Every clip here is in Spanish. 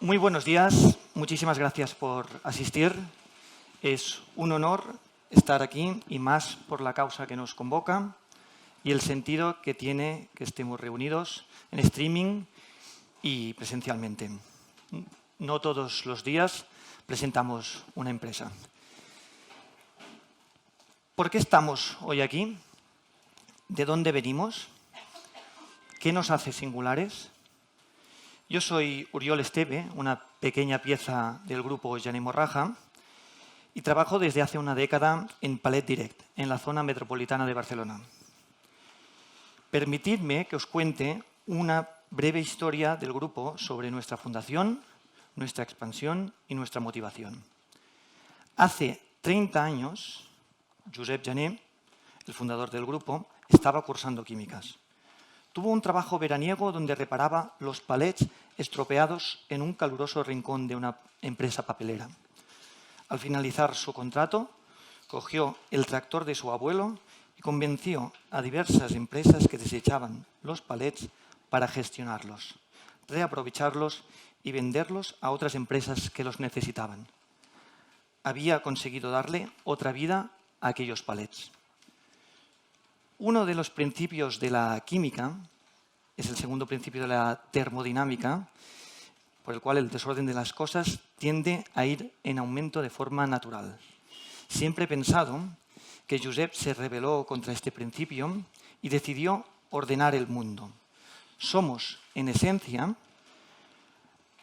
Muy buenos días, muchísimas gracias por asistir. Es un honor estar aquí y más por la causa que nos convoca y el sentido que tiene que estemos reunidos en streaming y presencialmente. No todos los días presentamos una empresa. ¿Por qué estamos hoy aquí? ¿De dónde venimos? ¿Qué nos hace singulares? Yo soy Uriol Esteve, una pequeña pieza del grupo Jané Morraja, y trabajo desde hace una década en Palet Direct, en la zona metropolitana de Barcelona. Permitidme que os cuente una breve historia del grupo sobre nuestra fundación, nuestra expansión y nuestra motivación. Hace 30 años, Josep Jané, el fundador del grupo, estaba cursando químicas. Tuvo un trabajo veraniego donde reparaba los palets estropeados en un caluroso rincón de una empresa papelera. Al finalizar su contrato, cogió el tractor de su abuelo y convenció a diversas empresas que desechaban los palets para gestionarlos, reaprovecharlos y venderlos a otras empresas que los necesitaban. Había conseguido darle otra vida a aquellos palets. Uno de los principios de la química es el segundo principio de la termodinámica, por el cual el desorden de las cosas tiende a ir en aumento de forma natural. Siempre he pensado que Josep se rebeló contra este principio y decidió ordenar el mundo. Somos, en esencia,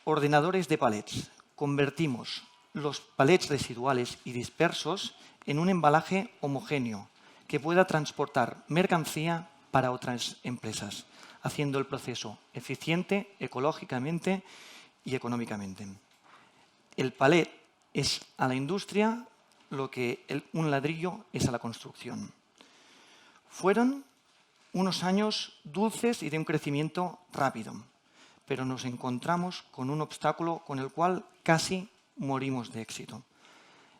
ordenadores de palets. Convertimos los palets residuales y dispersos en un embalaje homogéneo que pueda transportar mercancía para otras empresas, haciendo el proceso eficiente, ecológicamente y económicamente. El palet es a la industria lo que un ladrillo es a la construcción. Fueron unos años dulces y de un crecimiento rápido, pero nos encontramos con un obstáculo con el cual casi morimos de éxito.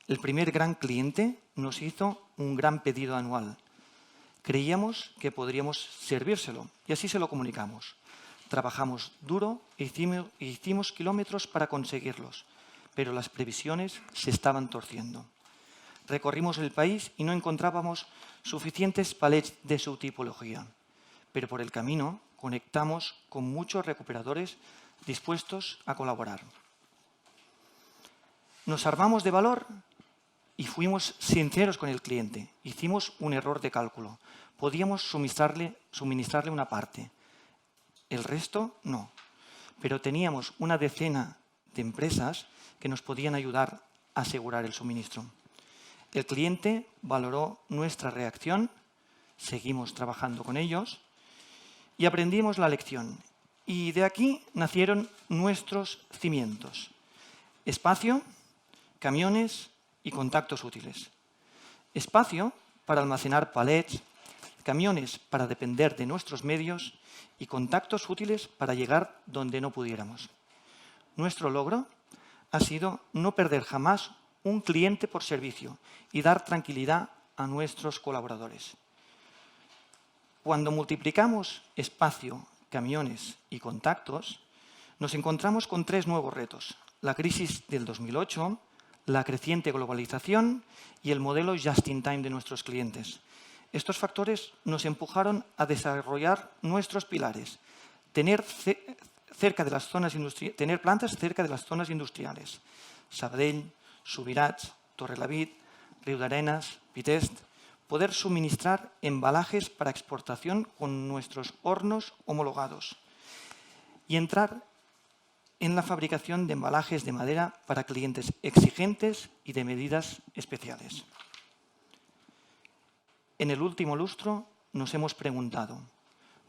El primer gran cliente nos hizo un gran pedido anual. Creíamos que podríamos servírselo y así se lo comunicamos. Trabajamos duro e hicimos kilómetros para conseguirlos, pero las previsiones se estaban torciendo. Recorrimos el país y no encontrábamos suficientes palets de su tipología, pero por el camino conectamos con muchos recuperadores dispuestos a colaborar. Nos armamos de valor y fuimos sinceros con el cliente. Hicimos un error de cálculo. Podíamos suministrarle una parte. El resto, no. Pero teníamos una decena de empresas que nos podían ayudar a asegurar el suministro. El cliente valoró nuestra reacción, seguimos trabajando con ellos y aprendimos la lección. Y de aquí nacieron nuestros cimientos. Espacio, camiones y contactos útiles. Espacio para almacenar palets, camiones para depender de nuestros medios y contactos útiles para llegar donde no pudiéramos. Nuestro logro ha sido no perder jamás un cliente por servicio y dar tranquilidad a nuestros colaboradores. Cuando multiplicamos espacio, camiones y contactos, nos encontramos con 3 nuevos retos: la crisis del 2008, la creciente globalización y el modelo just-in-time de nuestros clientes. Estos factores nos empujaron a desarrollar nuestros pilares, tener plantas cerca de las zonas industriales: Sabadell, Subirats, Torrelavit, Riudarenas, Pitest, poder suministrar embalajes para exportación con nuestros hornos homologados y entrar en la fabricación de embalajes de madera para clientes exigentes y de medidas especiales. En el último lustro nos hemos preguntado: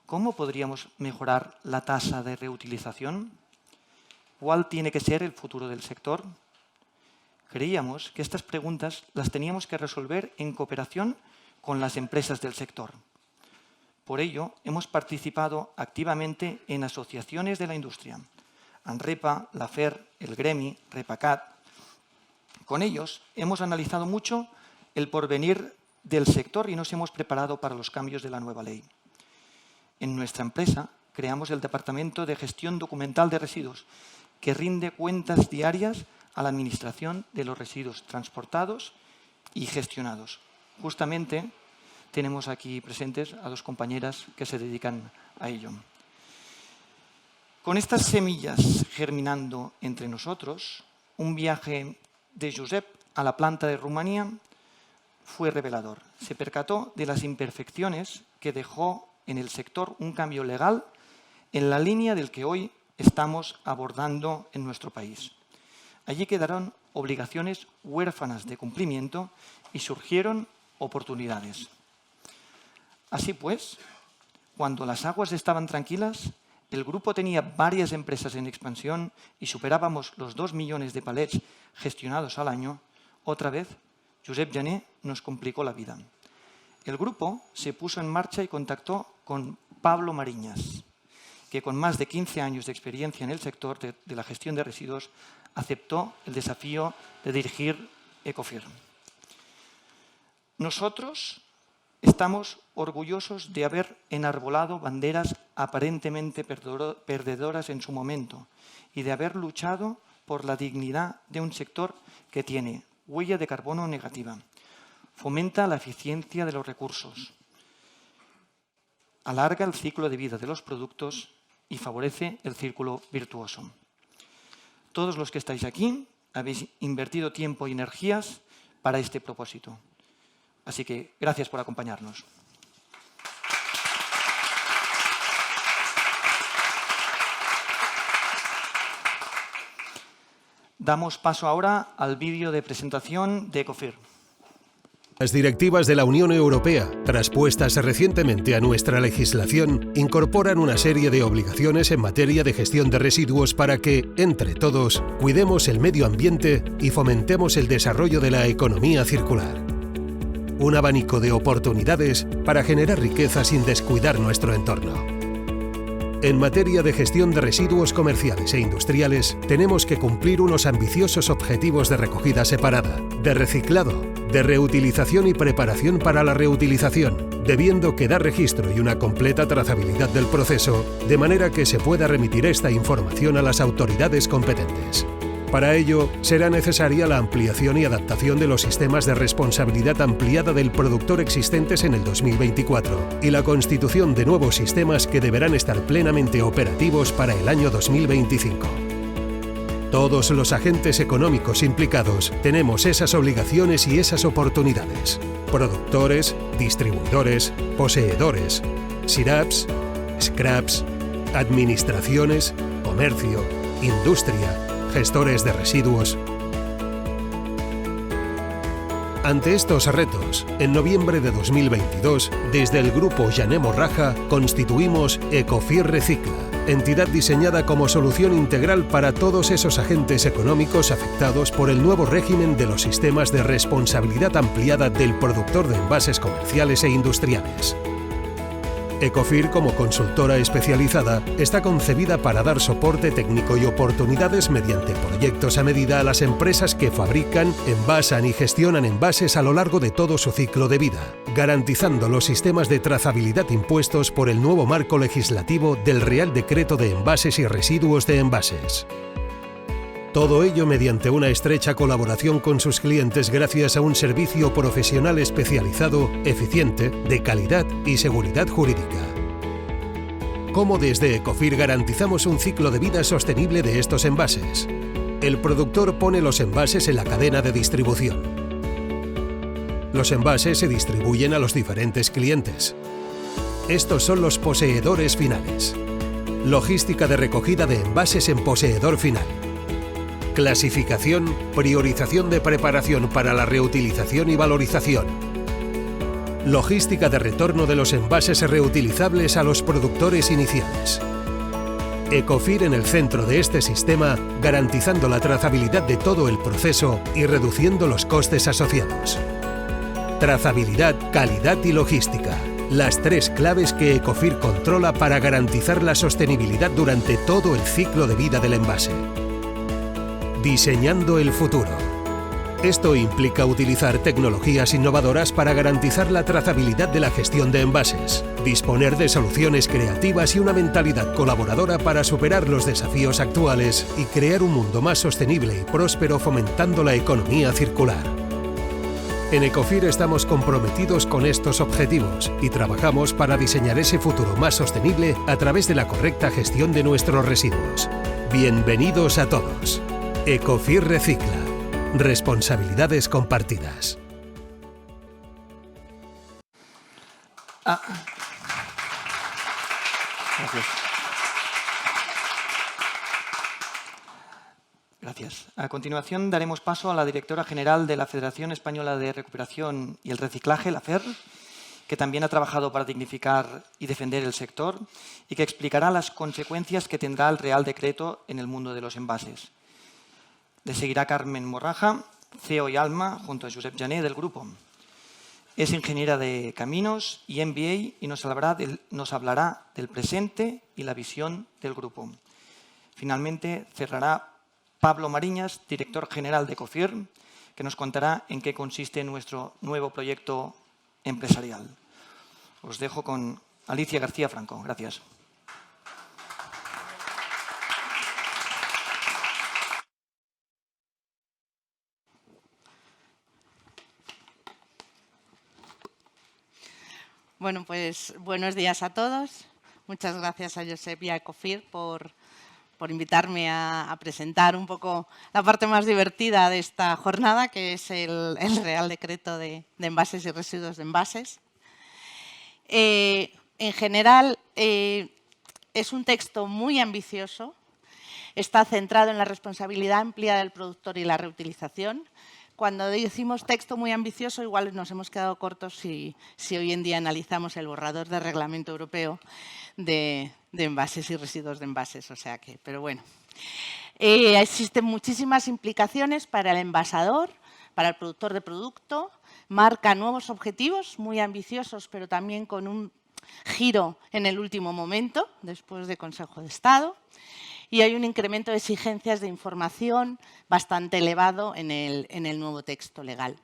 ¿cómo podríamos mejorar la tasa de reutilización? ¿Cuál tiene que ser el futuro del sector? Creíamos que estas preguntas las teníamos que resolver en cooperación con las empresas del sector. Por ello, hemos participado activamente en asociaciones de la industria: ANREPA, la FER, el GREMI, REPACAT. Con ellos hemos analizado mucho el porvenir del sector y nos hemos preparado para los cambios de la nueva ley. En nuestra empresa creamos el Departamento de Gestión Documental de Residuos que rinde cuentas diarias a la administración de los residuos transportados y gestionados. Justamente tenemos aquí presentes a dos compañeras que se dedican a ello. Con estas semillas germinando entre nosotros, un viaje de Josep a la planta de Rumanía fue revelador. Se percató de las imperfecciones que dejó en el sector un cambio legal en la línea del que hoy estamos abordando en nuestro país. Allí quedaron obligaciones huérfanas de cumplimiento y surgieron oportunidades. Así pues, cuando las aguas estaban tranquilas, el grupo tenía varias empresas en expansión y superábamos los 2 millones de palets gestionados al año, otra vez Josep Jané nos complicó la vida. El grupo se puso en marcha y contactó con Pablo Mariñas, que con más de 15 años de experiencia en el sector de la gestión de residuos aceptó el desafío de dirigir Ecofir. Nosotros estamos orgullosos de haber enarbolado banderas aparentemente perdedoras en su momento y de haber luchado por la dignidad de un sector que tiene huella de carbono negativa, fomenta la eficiencia de los recursos, alarga el ciclo de vida de los productos y favorece el círculo virtuoso. Todos los que estáis aquí habéis invertido tiempo y energías para este propósito. Así que gracias por acompañarnos. Damos paso ahora al vídeo de presentación de Ecofir. Las directivas de la Unión Europea, traspuestas recientemente a nuestra legislación, incorporan una serie de obligaciones en materia de gestión de residuos para que, entre todos, cuidemos el medio ambiente y fomentemos el desarrollo de la economía circular. Un abanico de oportunidades para generar riqueza sin descuidar nuestro entorno. En materia de gestión de residuos comerciales e industriales, tenemos que cumplir unos ambiciosos objetivos de recogida separada, de reciclado, de reutilización y preparación para la reutilización, debiendo quedar registro y una completa trazabilidad del proceso, de manera que se pueda remitir esta información a las autoridades competentes. Para ello, será necesaria la ampliación y adaptación de los sistemas de responsabilidad ampliada del productor existentes en el 2024 y la constitución de nuevos sistemas que deberán estar plenamente operativos para el año 2025. Todos los agentes económicos implicados tenemos esas obligaciones y esas oportunidades. Productores, distribuidores, poseedores, SIRAPs, scraps, administraciones, comercio, industria, gestores de residuos. Ante estos retos, en noviembre de 2022, desde el grupo Jané Morraja, constituimos Ecofir Recicla, entidad diseñada como solución integral para todos esos agentes económicos afectados por el nuevo régimen de los sistemas de responsabilidad ampliada del productor de envases comerciales e industriales. Ecofir, como consultora especializada, está concebida para dar soporte técnico y oportunidades mediante proyectos a medida a las empresas que fabrican, envasan y gestionan envases a lo largo de todo su ciclo de vida, garantizando los sistemas de trazabilidad impuestos por el nuevo marco legislativo del Real Decreto de Envases y Residuos de Envases. Todo ello mediante una estrecha colaboración con sus clientes gracias a un servicio profesional especializado, eficiente, de calidad y seguridad jurídica. ¿Cómo desde Ecofir garantizamos un ciclo de vida sostenible de estos envases? El productor pone los envases en la cadena de distribución. Los envases se distribuyen a los diferentes clientes. Estos son los poseedores finales. Logística de recogida de envases en poseedor final. Clasificación, priorización de preparación para la reutilización y valorización. Logística de retorno de los envases reutilizables a los productores iniciales. Ecofir en el centro de este sistema, garantizando la trazabilidad de todo el proceso y reduciendo los costes asociados. Trazabilidad, calidad y logística. Las tres claves que Ecofir controla para garantizar la sostenibilidad durante todo el ciclo de vida del envase. Diseñando el futuro. Esto implica utilizar tecnologías innovadoras para garantizar la trazabilidad de la gestión de envases, disponer de soluciones creativas y una mentalidad colaboradora para superar los desafíos actuales y crear un mundo más sostenible y próspero fomentando la economía circular. En Ecofir estamos comprometidos con estos objetivos y trabajamos para diseñar ese futuro más sostenible a través de la correcta gestión de nuestros residuos. Bienvenidos a todos. Ecofir Recicla. Responsabilidades compartidas. Gracias. Gracias. A continuación daremos paso a la directora general de la Federación Española de Recuperación y el Reciclaje, la FER, que también ha trabajado para dignificar y defender el sector y que explicará las consecuencias que tendrá el Real Decreto en el mundo de los envases. Le seguirá Carmen Morraja, CEO y alma, junto a Josep Jané del grupo. Es ingeniera de caminos y MBA y nos hablará del presente y la visión del grupo. Finalmente cerrará Pablo Mariñas, director general de Ecofir, que nos contará en qué consiste nuestro nuevo proyecto empresarial. Os dejo con Alicia García Franco. Gracias. Bueno, pues buenos días a todos. Muchas gracias a Josep y a Ecofir por invitarme a presentar un poco la parte más divertida de esta jornada, que es el Real Decreto de Envases y Residuos de Envases. En general, es un texto muy ambicioso. Está centrado en la responsabilidad amplia del productor y la reutilización. Cuando decimos texto muy ambicioso, igual nos hemos quedado cortos si hoy en día analizamos el borrador de Reglamento Europeo de envases y residuos de envases. O sea que, pero bueno, existen muchísimas implicaciones para el envasador, para el productor de producto. Marca nuevos objetivos muy ambiciosos, pero también con un giro en el último momento, después de Consejo de Estado. Y hay un incremento de exigencias de información bastante elevado en el nuevo texto legal.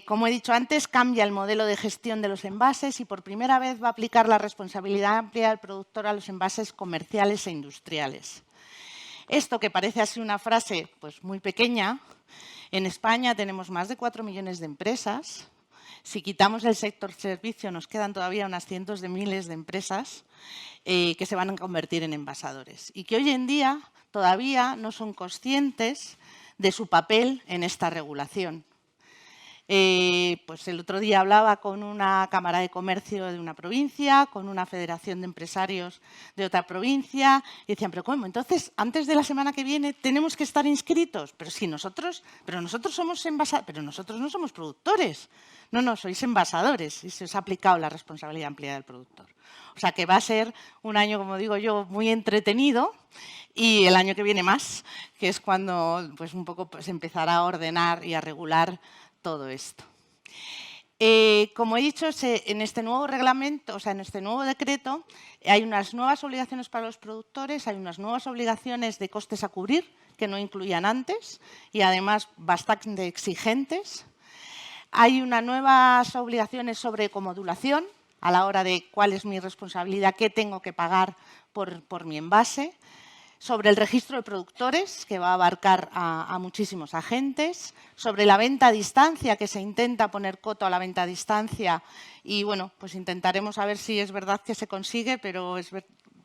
Como he dicho antes, cambia el modelo de gestión de los envases y por primera vez va a aplicar la responsabilidad amplia del productor a los envases comerciales e industriales. Esto, que parece así una frase pues, muy pequeña, en España tenemos más de 4 millones de empresas. Si quitamos el sector servicio, nos quedan todavía unas cientos de miles de empresas que se van a convertir en envasadores y que hoy en día todavía no son conscientes de su papel en esta regulación. Pues el otro día hablaba con una cámara de comercio de una provincia, con una federación de empresarios de otra provincia, y decían, pero ¿cómo? Entonces, antes de la semana que viene tenemos que estar inscritos. Pero si nosotros somos envasadores, pero nosotros no somos productores. No, sois envasadores y se os ha aplicado la responsabilidad amplia del productor. O sea que va a ser un año, como digo yo, muy entretenido y el año que viene más, que es cuando pues, un poco se empezará a ordenar y a regular todo esto. Como he dicho, en este nuevo reglamento, o sea, en este nuevo decreto, hay unas nuevas obligaciones para los productores, hay unas nuevas obligaciones de costes a cubrir que no incluían antes y además bastante exigentes. Hay unas nuevas obligaciones sobre comodulación a la hora de cuál es mi responsabilidad, qué tengo que pagar por mi envase. Sobre el registro de productores, que va a abarcar a muchísimos agentes. Sobre la venta a distancia, que se intenta poner coto a la venta a distancia. Y bueno, pues intentaremos a ver si es verdad que se consigue, pero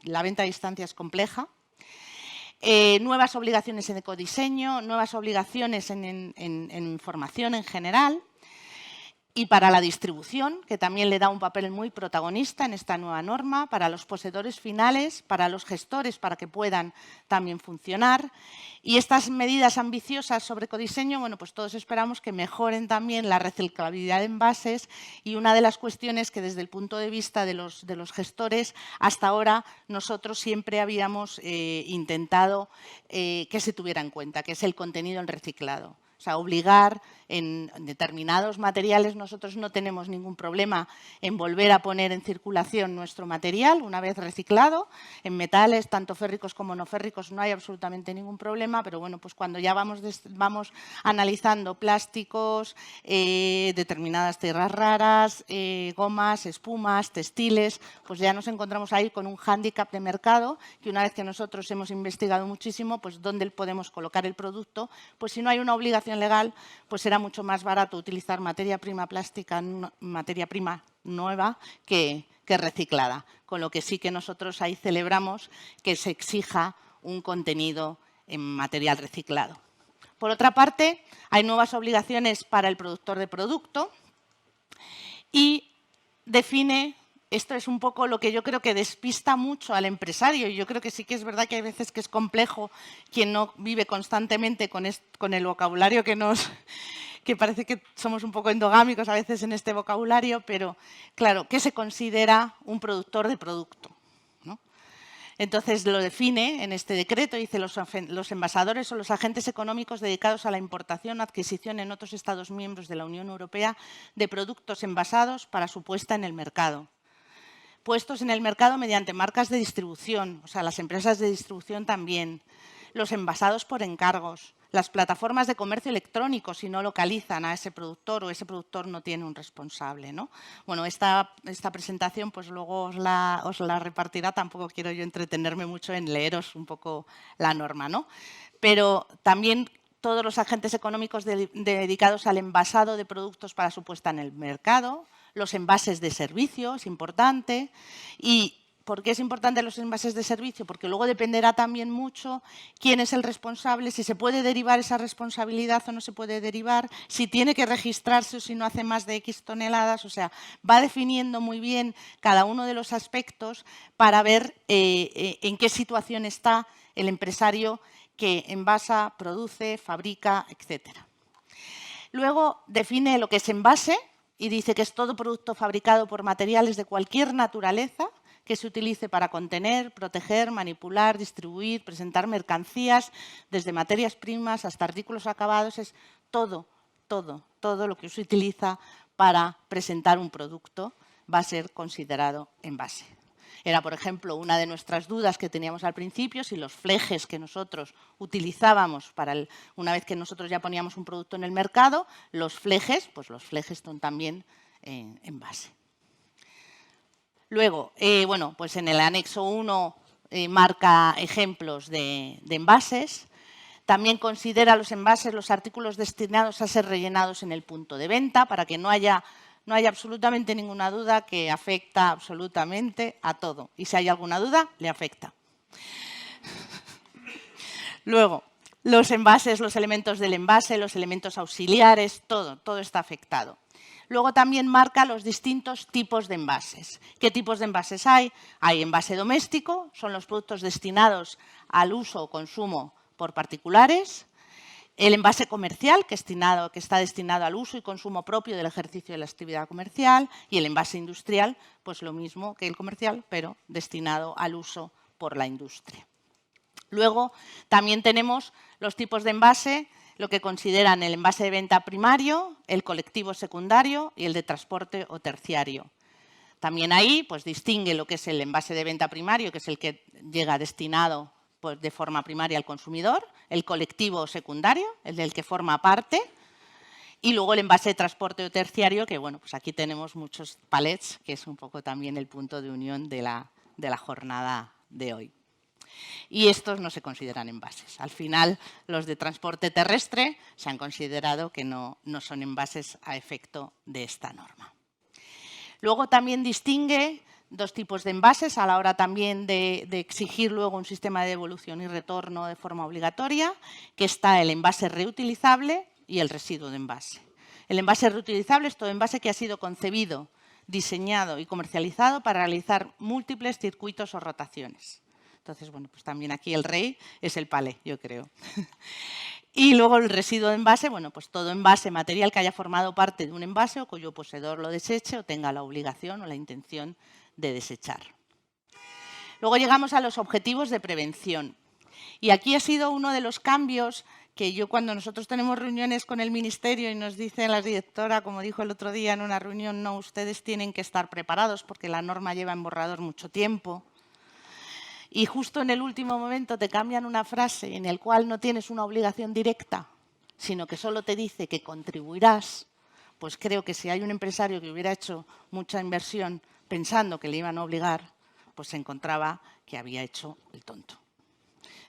la venta a distancia es compleja. Nuevas obligaciones en ecodiseño, nuevas obligaciones en información en general. Y para la distribución, que también le da un papel muy protagonista en esta nueva norma, para los poseedores finales, para los gestores, para que puedan también funcionar. Y estas medidas ambiciosas sobre ecodiseño, bueno, pues todos esperamos que mejoren también la reciclabilidad de envases y una de las cuestiones que desde el punto de vista de los gestores, hasta ahora nosotros siempre habíamos intentado que se tuviera en cuenta, que es el contenido en reciclado. O sea, obligar en determinados materiales, nosotros no tenemos ningún problema en volver a poner en circulación nuestro material una vez reciclado. En metales, tanto férricos como no férricos, no hay absolutamente ningún problema, pero bueno, pues cuando ya vamos analizando plásticos, determinadas tierras raras, gomas, espumas, textiles, pues ya nos encontramos ahí con un hándicap de mercado que una vez que nosotros hemos investigado muchísimo, pues dónde podemos colocar el producto, pues si no hay una obligación legal, pues será mucho más barato utilizar materia prima plástica, materia prima nueva que reciclada. Con lo que sí que nosotros ahí celebramos que se exija un contenido en material reciclado. Por otra parte, hay nuevas obligaciones para el productor de producto y define, esto es un poco lo que yo creo que despista mucho al empresario, y yo creo que sí que es verdad que hay veces que es complejo quien no vive constantemente con el vocabulario que parece que somos un poco endogámicos a veces en este vocabulario, pero claro, ¿qué se considera un productor de producto? ¿No? Entonces lo define en este decreto, dice los envasadores son los agentes económicos dedicados a la importación o adquisición en otros Estados miembros de la Unión Europea de productos envasados para su puesta en el mercado. Puestos en el mercado mediante marcas de distribución, o sea, las empresas de distribución también, los envasados por encargos, las plataformas de comercio electrónico si no localizan a ese productor o ese productor no tiene un responsable, ¿no? Bueno, esta presentación pues luego os la repartirá, tampoco quiero yo entretenerme mucho en leeros un poco la norma, ¿no? Pero también todos los agentes económicos dedicados al envasado de productos para su puesta en el mercado, los envases de servicio, es importante. ¿Y por qué es importante los envases de servicio? Porque luego dependerá también mucho quién es el responsable, si se puede derivar esa responsabilidad o no se puede derivar, si tiene que registrarse o si no hace más de X toneladas. O sea, va definiendo muy bien cada uno de los aspectos para ver en qué situación está el empresario que envasa, produce, fabrica, etc. Luego define lo que es envase, y dice que es todo producto fabricado por materiales de cualquier naturaleza que se utilice para contener, proteger, manipular, distribuir, presentar mercancías, desde materias primas hasta artículos acabados. Es todo lo que se utiliza para presentar un producto va a ser considerado envase. Era, por ejemplo, una de nuestras dudas que teníamos al principio, si los flejes que nosotros utilizábamos una vez que nosotros ya poníamos un producto en el mercado, los flejes son también envase. Luego, bueno, pues en el anexo 1 marca ejemplos de envases. También considera los envases los artículos destinados a ser rellenados en el punto de venta para que no haya absolutamente ninguna duda, que afecta absolutamente a todo. Y si hay alguna duda, le afecta. Luego, los envases, los elementos del envase, los elementos auxiliares, todo está afectado. Luego también marca los distintos tipos de envases. ¿Qué tipos de envases hay? Hay envase doméstico, son los productos destinados al uso o consumo por particulares. El envase comercial, que está destinado al uso y consumo propio del ejercicio de la actividad comercial. Y el envase industrial, pues lo mismo que el comercial, pero destinado al uso por la industria. Luego también tenemos los tipos de envase, lo que consideran el envase de venta primario, el colectivo secundario y el de transporte o terciario. También ahí pues distingue lo que es el envase de venta primario, que es el que llega destinado pues, de forma primaria al consumidor, el colectivo secundario, el del que forma parte, y luego el envase de transporte o terciario, que bueno, pues aquí tenemos muchos palets, que es un poco también el punto de unión de la jornada de hoy. Y estos no se consideran envases. Al final, los de transporte terrestre se han considerado que no son envases a efecto de esta norma. Luego también distingue dos tipos de envases a la hora también de exigir luego un sistema de devolución y retorno de forma obligatoria, que está el envase reutilizable y el residuo de envase. El envase reutilizable es todo envase que ha sido concebido, diseñado y comercializado para realizar múltiples circuitos o rotaciones. Entonces, bueno, pues también aquí el rey es el palé, yo creo. Y luego el residuo de envase, bueno, pues todo envase material que haya formado parte de un envase o cuyo poseedor lo deseche o tenga la obligación o la intención de desechar. Luego llegamos a los objetivos de prevención. Y aquí ha sido uno de los cambios que yo cuando nosotros tenemos reuniones con el Ministerio y nos dice la directora, como dijo el otro día en una reunión, no, ustedes tienen que estar preparados porque la norma lleva en borrador mucho tiempo. Y justo en el último momento te cambian una frase en la cual no tienes una obligación directa, sino que solo te dice que contribuirás, pues creo que si hay un empresario que hubiera hecho mucha inversión pensando que le iban a obligar, pues se encontraba que había hecho el tonto.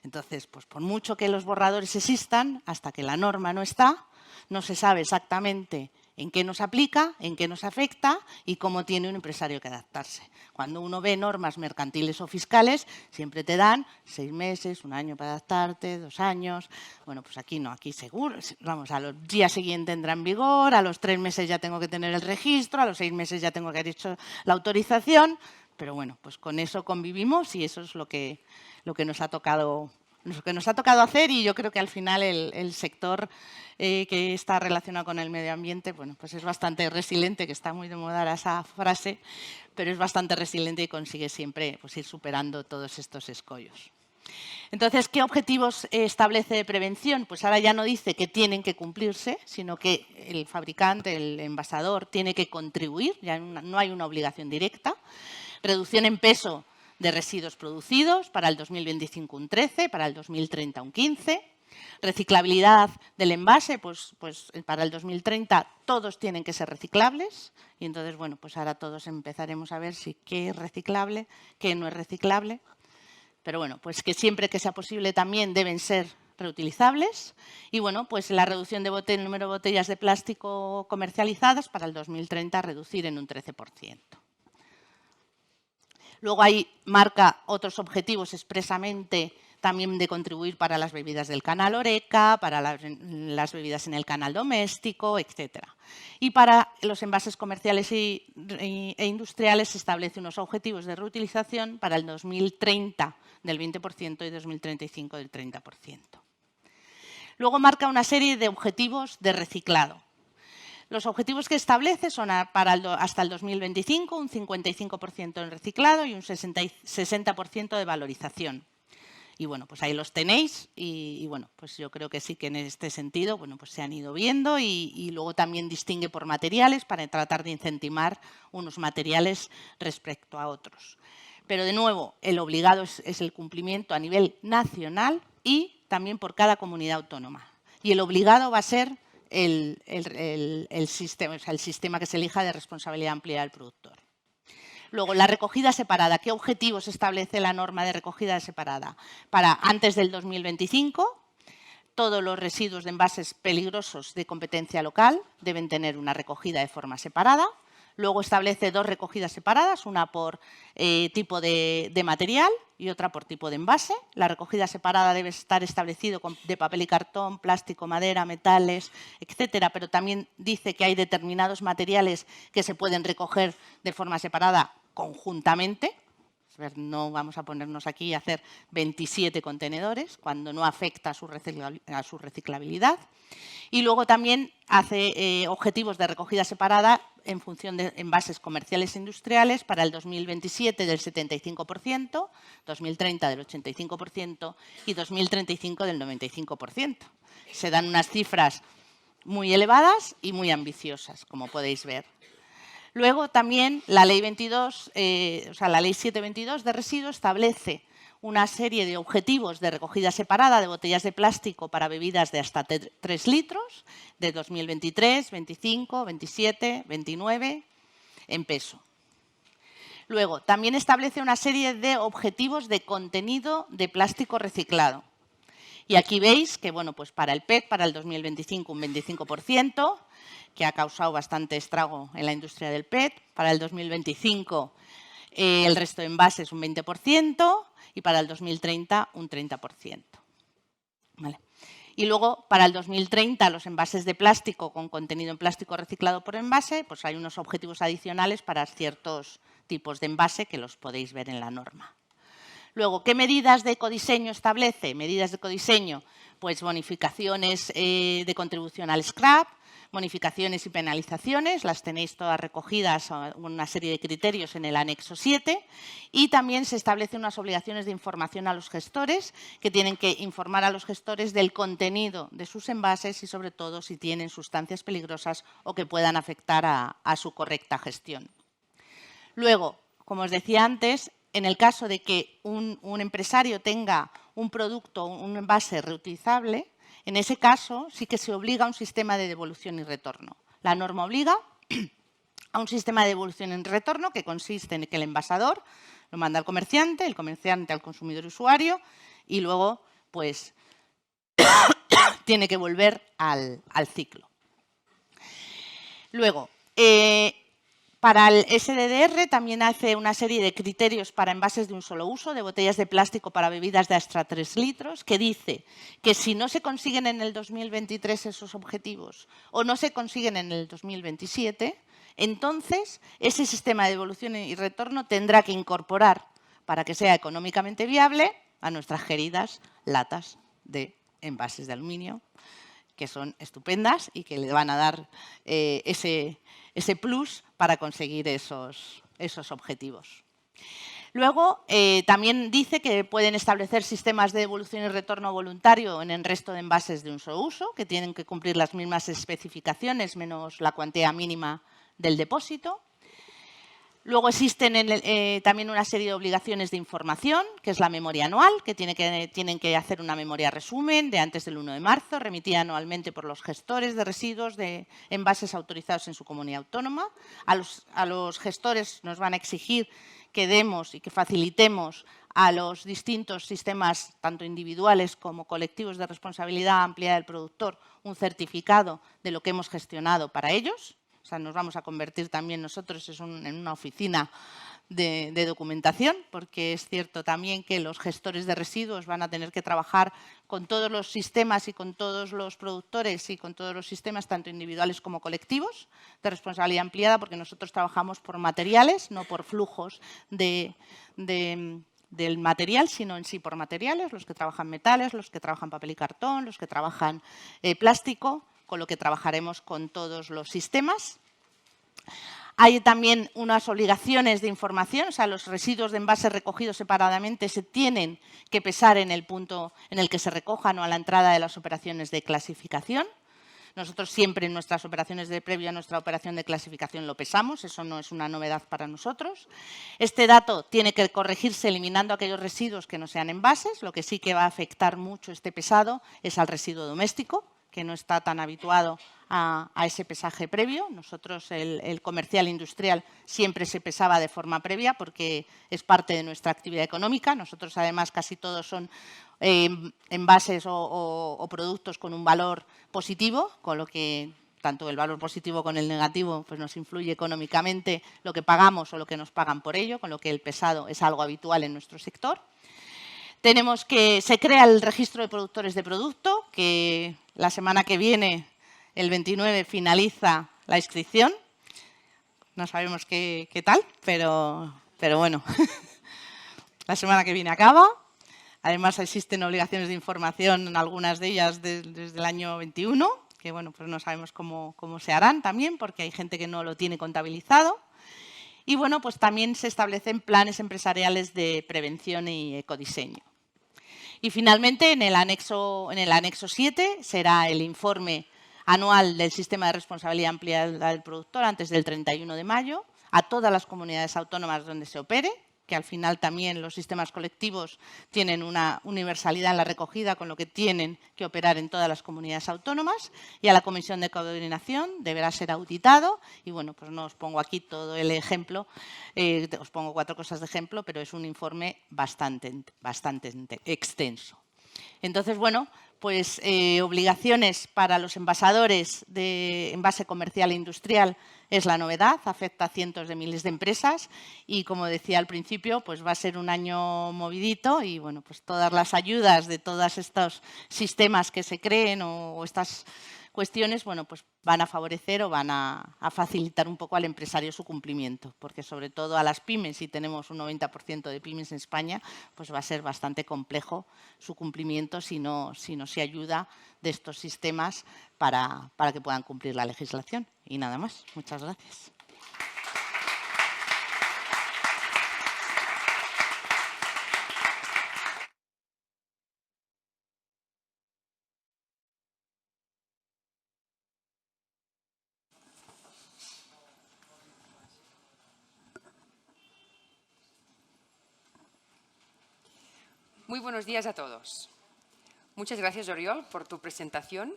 Entonces, pues por mucho que los borradores existan, hasta que la norma no está, no se sabe exactamente en qué nos aplica, en qué nos afecta y cómo tiene un empresario que adaptarse. Cuando uno ve normas mercantiles o fiscales, siempre te dan 6 meses, 1 año para adaptarte, 2 años. Bueno, pues aquí no, aquí seguro, vamos, a los días siguientes entra en vigor, a los 3 meses ya tengo que tener el registro, a los 6 meses ya tengo que haber hecho la autorización. Pero bueno, pues con eso convivimos y eso es lo que nos ha tocado hacer, y yo creo que al final el sector que está relacionado con el medio ambiente, bueno, pues es bastante resiliente, que está muy de moda esa frase, pero es bastante resiliente y consigue siempre pues, ir superando todos estos escollos. Entonces, ¿qué objetivos establece de prevención? Pues ahora ya no dice que tienen que cumplirse, sino que el fabricante, el envasador, tiene que contribuir, ya no hay una obligación directa. Reducción en peso de residuos producidos, para el 2025 un 13, para el 2030 un 15. Reciclabilidad del envase, pues para el 2030 todos tienen que ser reciclables. Y entonces, bueno, pues ahora todos empezaremos a ver si qué es reciclable, qué no es reciclable. Pero bueno, pues que siempre que sea posible también deben ser reutilizables. Y bueno, pues la reducción de el número de botellas de plástico comercializadas para el 2030 reducir en un 13%. Luego ahí marca otros objetivos expresamente también de contribuir para las bebidas del canal Horeca, para las bebidas en el canal doméstico, etc. Y para los envases comerciales e industriales se establece unos objetivos de reutilización para el 2030 del 20% y 2035 del 30%. Luego marca una serie de objetivos de reciclado. Los objetivos que establece son hasta el 2025 un 55% en reciclado y un 60% de valorización. Y bueno, pues ahí los tenéis y bueno, pues yo creo que sí que en este sentido, bueno, pues se han ido viendo y luego también distingue por materiales para tratar de incentivar unos materiales respecto a otros. Pero de nuevo, el obligado es el cumplimiento a nivel nacional y también por cada comunidad autónoma. Y el obligado va a ser el sistema que se elija de responsabilidad amplia del productor. Luego, la recogida separada. ¿Qué objetivos establece la norma de recogida separada? Para antes del 2025, todos los residuos de envases peligrosos de competencia local deben tener una recogida de forma separada. Luego establece 2 recogidas separadas, una por tipo de material y otra por tipo de envase. La recogida separada debe estar establecida de papel y cartón, plástico, madera, metales, etcétera, pero también dice que hay determinados materiales que se pueden recoger de forma separada conjuntamente. No vamos a ponernos aquí a hacer 27 contenedores cuando no afecta a su reciclabilidad. Y luego también hace objetivos de recogida separada en función de envases comerciales e industriales para el 2027 del 75%, 2030 del 85% y 2035 del 95%. Se dan unas cifras muy elevadas y muy ambiciosas, como podéis ver. Luego también la ley 722 de residuos establece una serie de objetivos de recogida separada de botellas de plástico para bebidas de hasta 3 litros de 2023, 25, 27, 29 en peso. Luego, también establece una serie de objetivos de contenido de plástico reciclado. Y aquí veis que, bueno, pues para el PET, para el 2025, un 25%, que ha causado bastante estrago en la industria del PET. Para el 2025, el resto de envases un 20% y para el 2030 un 30%. ¿Vale? Y luego, para el 2030, los envases de plástico con contenido en plástico reciclado por envase, pues hay unos objetivos adicionales para ciertos tipos de envase que los podéis ver en la norma. Luego, ¿qué medidas de ecodiseño establece? Medidas de ecodiseño, pues bonificaciones de contribución al scrap, bonificaciones y penalizaciones, las tenéis todas recogidas, una serie de criterios en el anexo 7, y también se establecen unas obligaciones de información a los gestores, que tienen que informar a los gestores del contenido de sus envases y, sobre todo, si tienen sustancias peligrosas o que puedan afectar a su correcta gestión. Luego, como os decía antes, en el caso de que un empresario tenga un producto, un envase reutilizable, en ese caso sí que se obliga a un sistema de devolución y retorno. La norma obliga a un sistema de devolución y retorno que consiste en que el envasador lo manda al comerciante, el comerciante al consumidor usuario y luego pues tiene que volver al ciclo. Luego, para el SDDR también hace una serie de criterios para envases de un solo uso, de botellas de plástico para bebidas de hasta 3 litros, que dice que si no se consiguen en el 2023 esos objetivos o no se consiguen en el 2027, entonces ese sistema de devolución y retorno tendrá que incorporar, para que sea económicamente viable, a nuestras queridas latas de envases de aluminio, que son estupendas y que le van a dar ese plus para conseguir esos objetivos. Luego, también dice que pueden establecer sistemas de devolución y retorno voluntario en el resto de envases de un solo uso, que tienen que cumplir las mismas especificaciones menos la cuantía mínima del depósito. Luego existen también una serie de obligaciones de información, que es la memoria anual, que tienen que hacer una memoria resumen de antes del 1 de marzo, remitida anualmente por los gestores de residuos de envases autorizados en su comunidad autónoma. A los gestores nos van a exigir que demos y que facilitemos a los distintos sistemas, tanto individuales como colectivos de responsabilidad amplia del productor, un certificado de lo que hemos gestionado para ellos. O sea, nos vamos a convertir también nosotros en una oficina de documentación, porque es cierto también que los gestores de residuos van a tener que trabajar con todos los sistemas y con todos los productores y con todos los sistemas, tanto individuales como colectivos, de responsabilidad ampliada, porque nosotros trabajamos por materiales, no por flujos del material, sino en sí por materiales, los que trabajan metales, los que trabajan papel y cartón, los que trabajan plástico, con lo que trabajaremos con todos los sistemas. Hay también unas obligaciones de información, o sea, los residuos de envases recogidos separadamente se tienen que pesar en el punto en el que se recojan o a la entrada de las operaciones de clasificación. Nosotros siempre en nuestras operaciones de previo a nuestra operación de clasificación lo pesamos, eso no es una novedad para nosotros. Este dato tiene que corregirse eliminando aquellos residuos que no sean envases, lo que sí que va a afectar mucho este pesado es al residuo doméstico, que no está tan habituado a ese pesaje previo. Nosotros, el comercial industrial, siempre se pesaba de forma previa porque es parte de nuestra actividad económica. Nosotros, además, casi todos son envases o productos con un valor positivo, con lo que tanto el valor positivo como el negativo pues nos influye económicamente lo que pagamos o lo que nos pagan por ello, con lo que el pesado es algo habitual en nuestro sector. Tenemos que se crea el registro de productores de producto, que la semana que viene, el 29, finaliza la inscripción. No sabemos qué tal, pero bueno, la semana que viene acaba. Además, existen obligaciones de información, algunas de ellas desde el año 21, que bueno, pues no sabemos cómo se harán también, porque hay gente que no lo tiene contabilizado. Y bueno, pues también se establecen planes empresariales de prevención y ecodiseño. Y finalmente, en el anexo 7 será el informe anual del sistema de responsabilidad ampliada del productor antes del 31 de mayo a todas las comunidades autónomas donde se opere, que al final también los sistemas colectivos tienen una universalidad en la recogida, con lo que tienen que operar en todas las comunidades autónomas, y a la Comisión de Coordinación deberá ser auditado. Y bueno, pues no os pongo aquí todo el ejemplo, os pongo 4 cosas de ejemplo, pero es un informe bastante extenso. Entonces, bueno, pues obligaciones para los envasadores de envase comercial e industrial es la novedad, afecta a cientos de miles de empresas y, como decía al principio, pues va a ser un año movidito y, bueno, pues todas las ayudas de todos estos sistemas que se creen o estas cuestiones, bueno, pues van a favorecer o van a facilitar un poco al empresario su cumplimiento, porque sobre todo a las pymes, y tenemos un 90% de pymes en España, pues va a ser bastante complejo su cumplimiento si no se ayuda de estos sistemas para que puedan cumplir la legislación. Y nada más. Muchas gracias. Muy buenos días a todos. Muchas gracias, Oriol, por tu presentación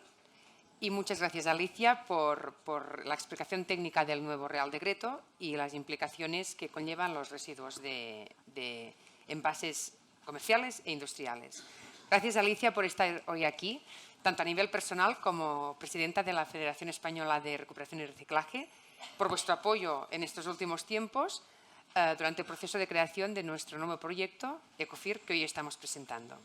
y muchas gracias, Alicia, por la explicación técnica del nuevo Real Decreto y las implicaciones que conllevan los residuos de envases comerciales e industriales. Gracias, Alicia, por estar hoy aquí, tanto a nivel personal como presidenta de la Federación Española de Recuperación y Reciclaje, por vuestro apoyo en estos últimos tiempos durante el proceso de creación de nuestro nuevo proyecto, ECOFIR, que hoy estamos presentando.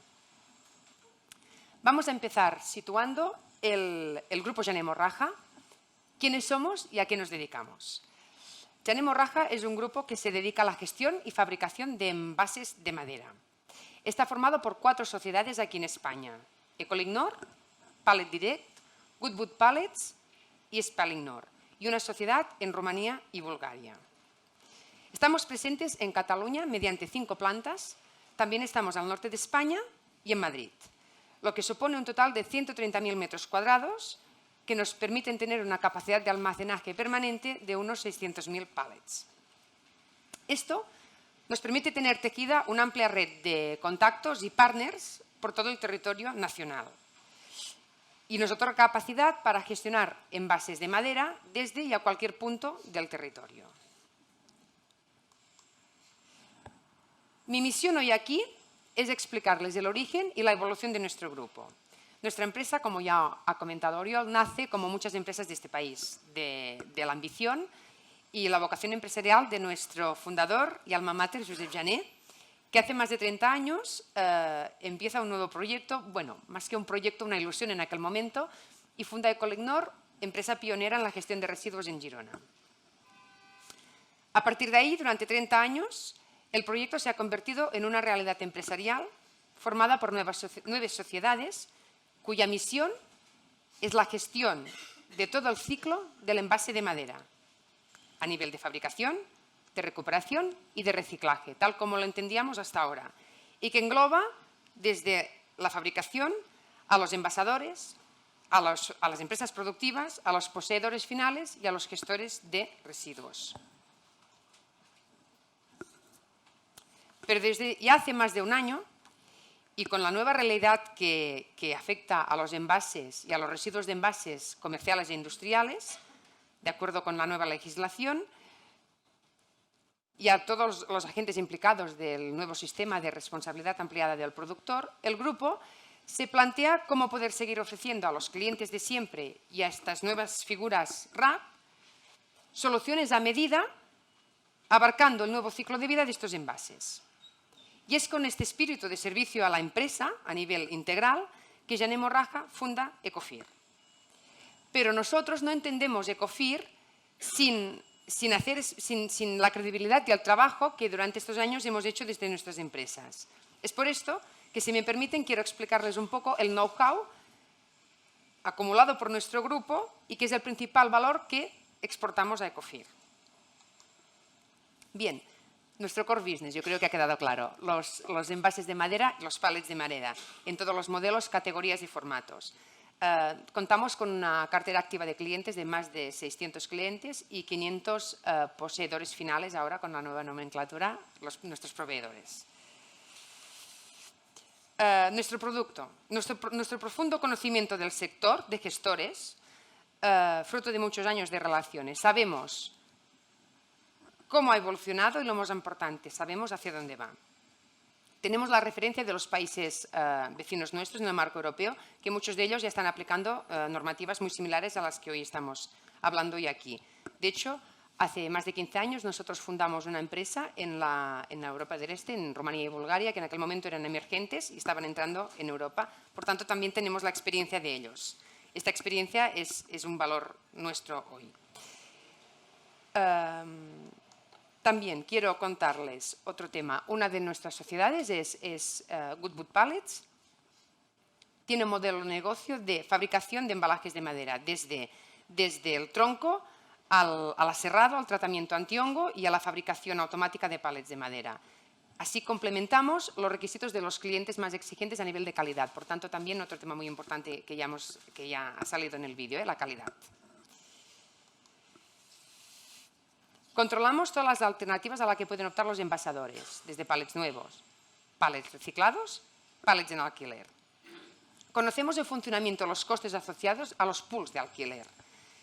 Vamos a empezar situando el Grupo Jané Morraja, quiénes somos y a qué nos dedicamos. Jané Morraja es un grupo que se dedica a la gestión y fabricación de envases de madera. Está formado por 4 sociedades aquí en España: Ecolignor, Pallet Direct, Goodwood Pallets y Spalignor, y una sociedad en Rumanía y Bulgaria. Estamos presentes en Cataluña mediante 5 plantas, también estamos al norte de España y en Madrid, lo que supone un total de 130.000 metros cuadrados que nos permiten tener una capacidad de almacenaje permanente de unos 600.000 pallets. Esto nos permite tener tejida una amplia red de contactos y partners por todo el territorio nacional y nos otorga capacidad para gestionar envases de madera desde y a cualquier punto del territorio. Mi misión hoy aquí es explicarles el origen y la evolución de nuestro grupo. Nuestra empresa, como ya ha comentado Oriol, nace como muchas empresas de este país, de la ambición y la vocación empresarial de nuestro fundador y alma mater, Josep Jané, que hace más de 30 años empieza un nuevo proyecto, bueno, más que un proyecto, una ilusión en aquel momento, y funda Ecolignor, empresa pionera en la gestión de residuos en Girona. A partir de ahí, durante 30 años, el proyecto se ha convertido en una realidad empresarial formada por 9 sociedades cuya misión es la gestión de todo el ciclo del envase de madera a nivel de fabricación, de recuperación y de reciclaje, tal como lo entendíamos hasta ahora, y que engloba desde la fabricación a los envasadores, a las empresas productivas, a los poseedores finales y a los gestores de residuos. Pero desde ya hace más de un año, y con la nueva realidad que afecta a los envases y a los residuos de envases comerciales e industriales, de acuerdo con la nueva legislación, y a todos los agentes implicados del nuevo sistema de responsabilidad ampliada del productor, el grupo se plantea cómo poder seguir ofreciendo a los clientes de siempre y a estas nuevas figuras RAP soluciones a medida, abarcando el nuevo ciclo de vida de estos envases. Y es con este espíritu de servicio a la empresa, a nivel integral, que Jané Morraja funda ECOFIR. Pero nosotros no entendemos ECOFIR sin la credibilidad y el trabajo que durante estos años hemos hecho desde nuestras empresas. Es por esto que, si me permiten, quiero explicarles un poco el know-how acumulado por nuestro grupo y que es el principal valor que exportamos a ECOFIR. Bien. Nuestro core business, yo creo que ha quedado claro, los envases de madera, los pallets de madera, en todos los modelos, categorías y formatos. Contamos con una cartera activa de clientes de más de 600 clientes y 500 poseedores finales ahora con la nueva nomenclatura, nuestros proveedores. Nuestro producto, nuestro profundo conocimiento del sector de gestores, fruto de muchos años de relaciones. Sabemos cómo ha evolucionado y, lo más importante, sabemos hacia dónde va. Tenemos la referencia de los países vecinos nuestros en el marco europeo, que muchos de ellos ya están aplicando normativas muy similares a las que hoy estamos hablando hoy aquí. De hecho, hace más de 15 años nosotros fundamos una empresa en la Europa del Este, en Rumanía y Bulgaria, que en aquel momento eran emergentes y estaban entrando en Europa. Por tanto, también tenemos la experiencia de ellos. esta experiencia es un valor nuestro hoy. También quiero contarles otro tema. Una de nuestras sociedades es Goodwood Pallets. Tiene un modelo de negocio de fabricación de embalajes de madera, desde el tronco al aserrado, al tratamiento antihongo y a la fabricación automática de pallets de madera. Así complementamos los requisitos de los clientes más exigentes a nivel de calidad. Por tanto, también otro tema muy importante que ya ha salido en el vídeo, la calidad. Controlamos todas las alternativas a las que pueden optar los envasadores, desde pallets nuevos, pallets reciclados, pallets en alquiler. Conocemos el funcionamiento de los costes asociados a los pools de alquiler.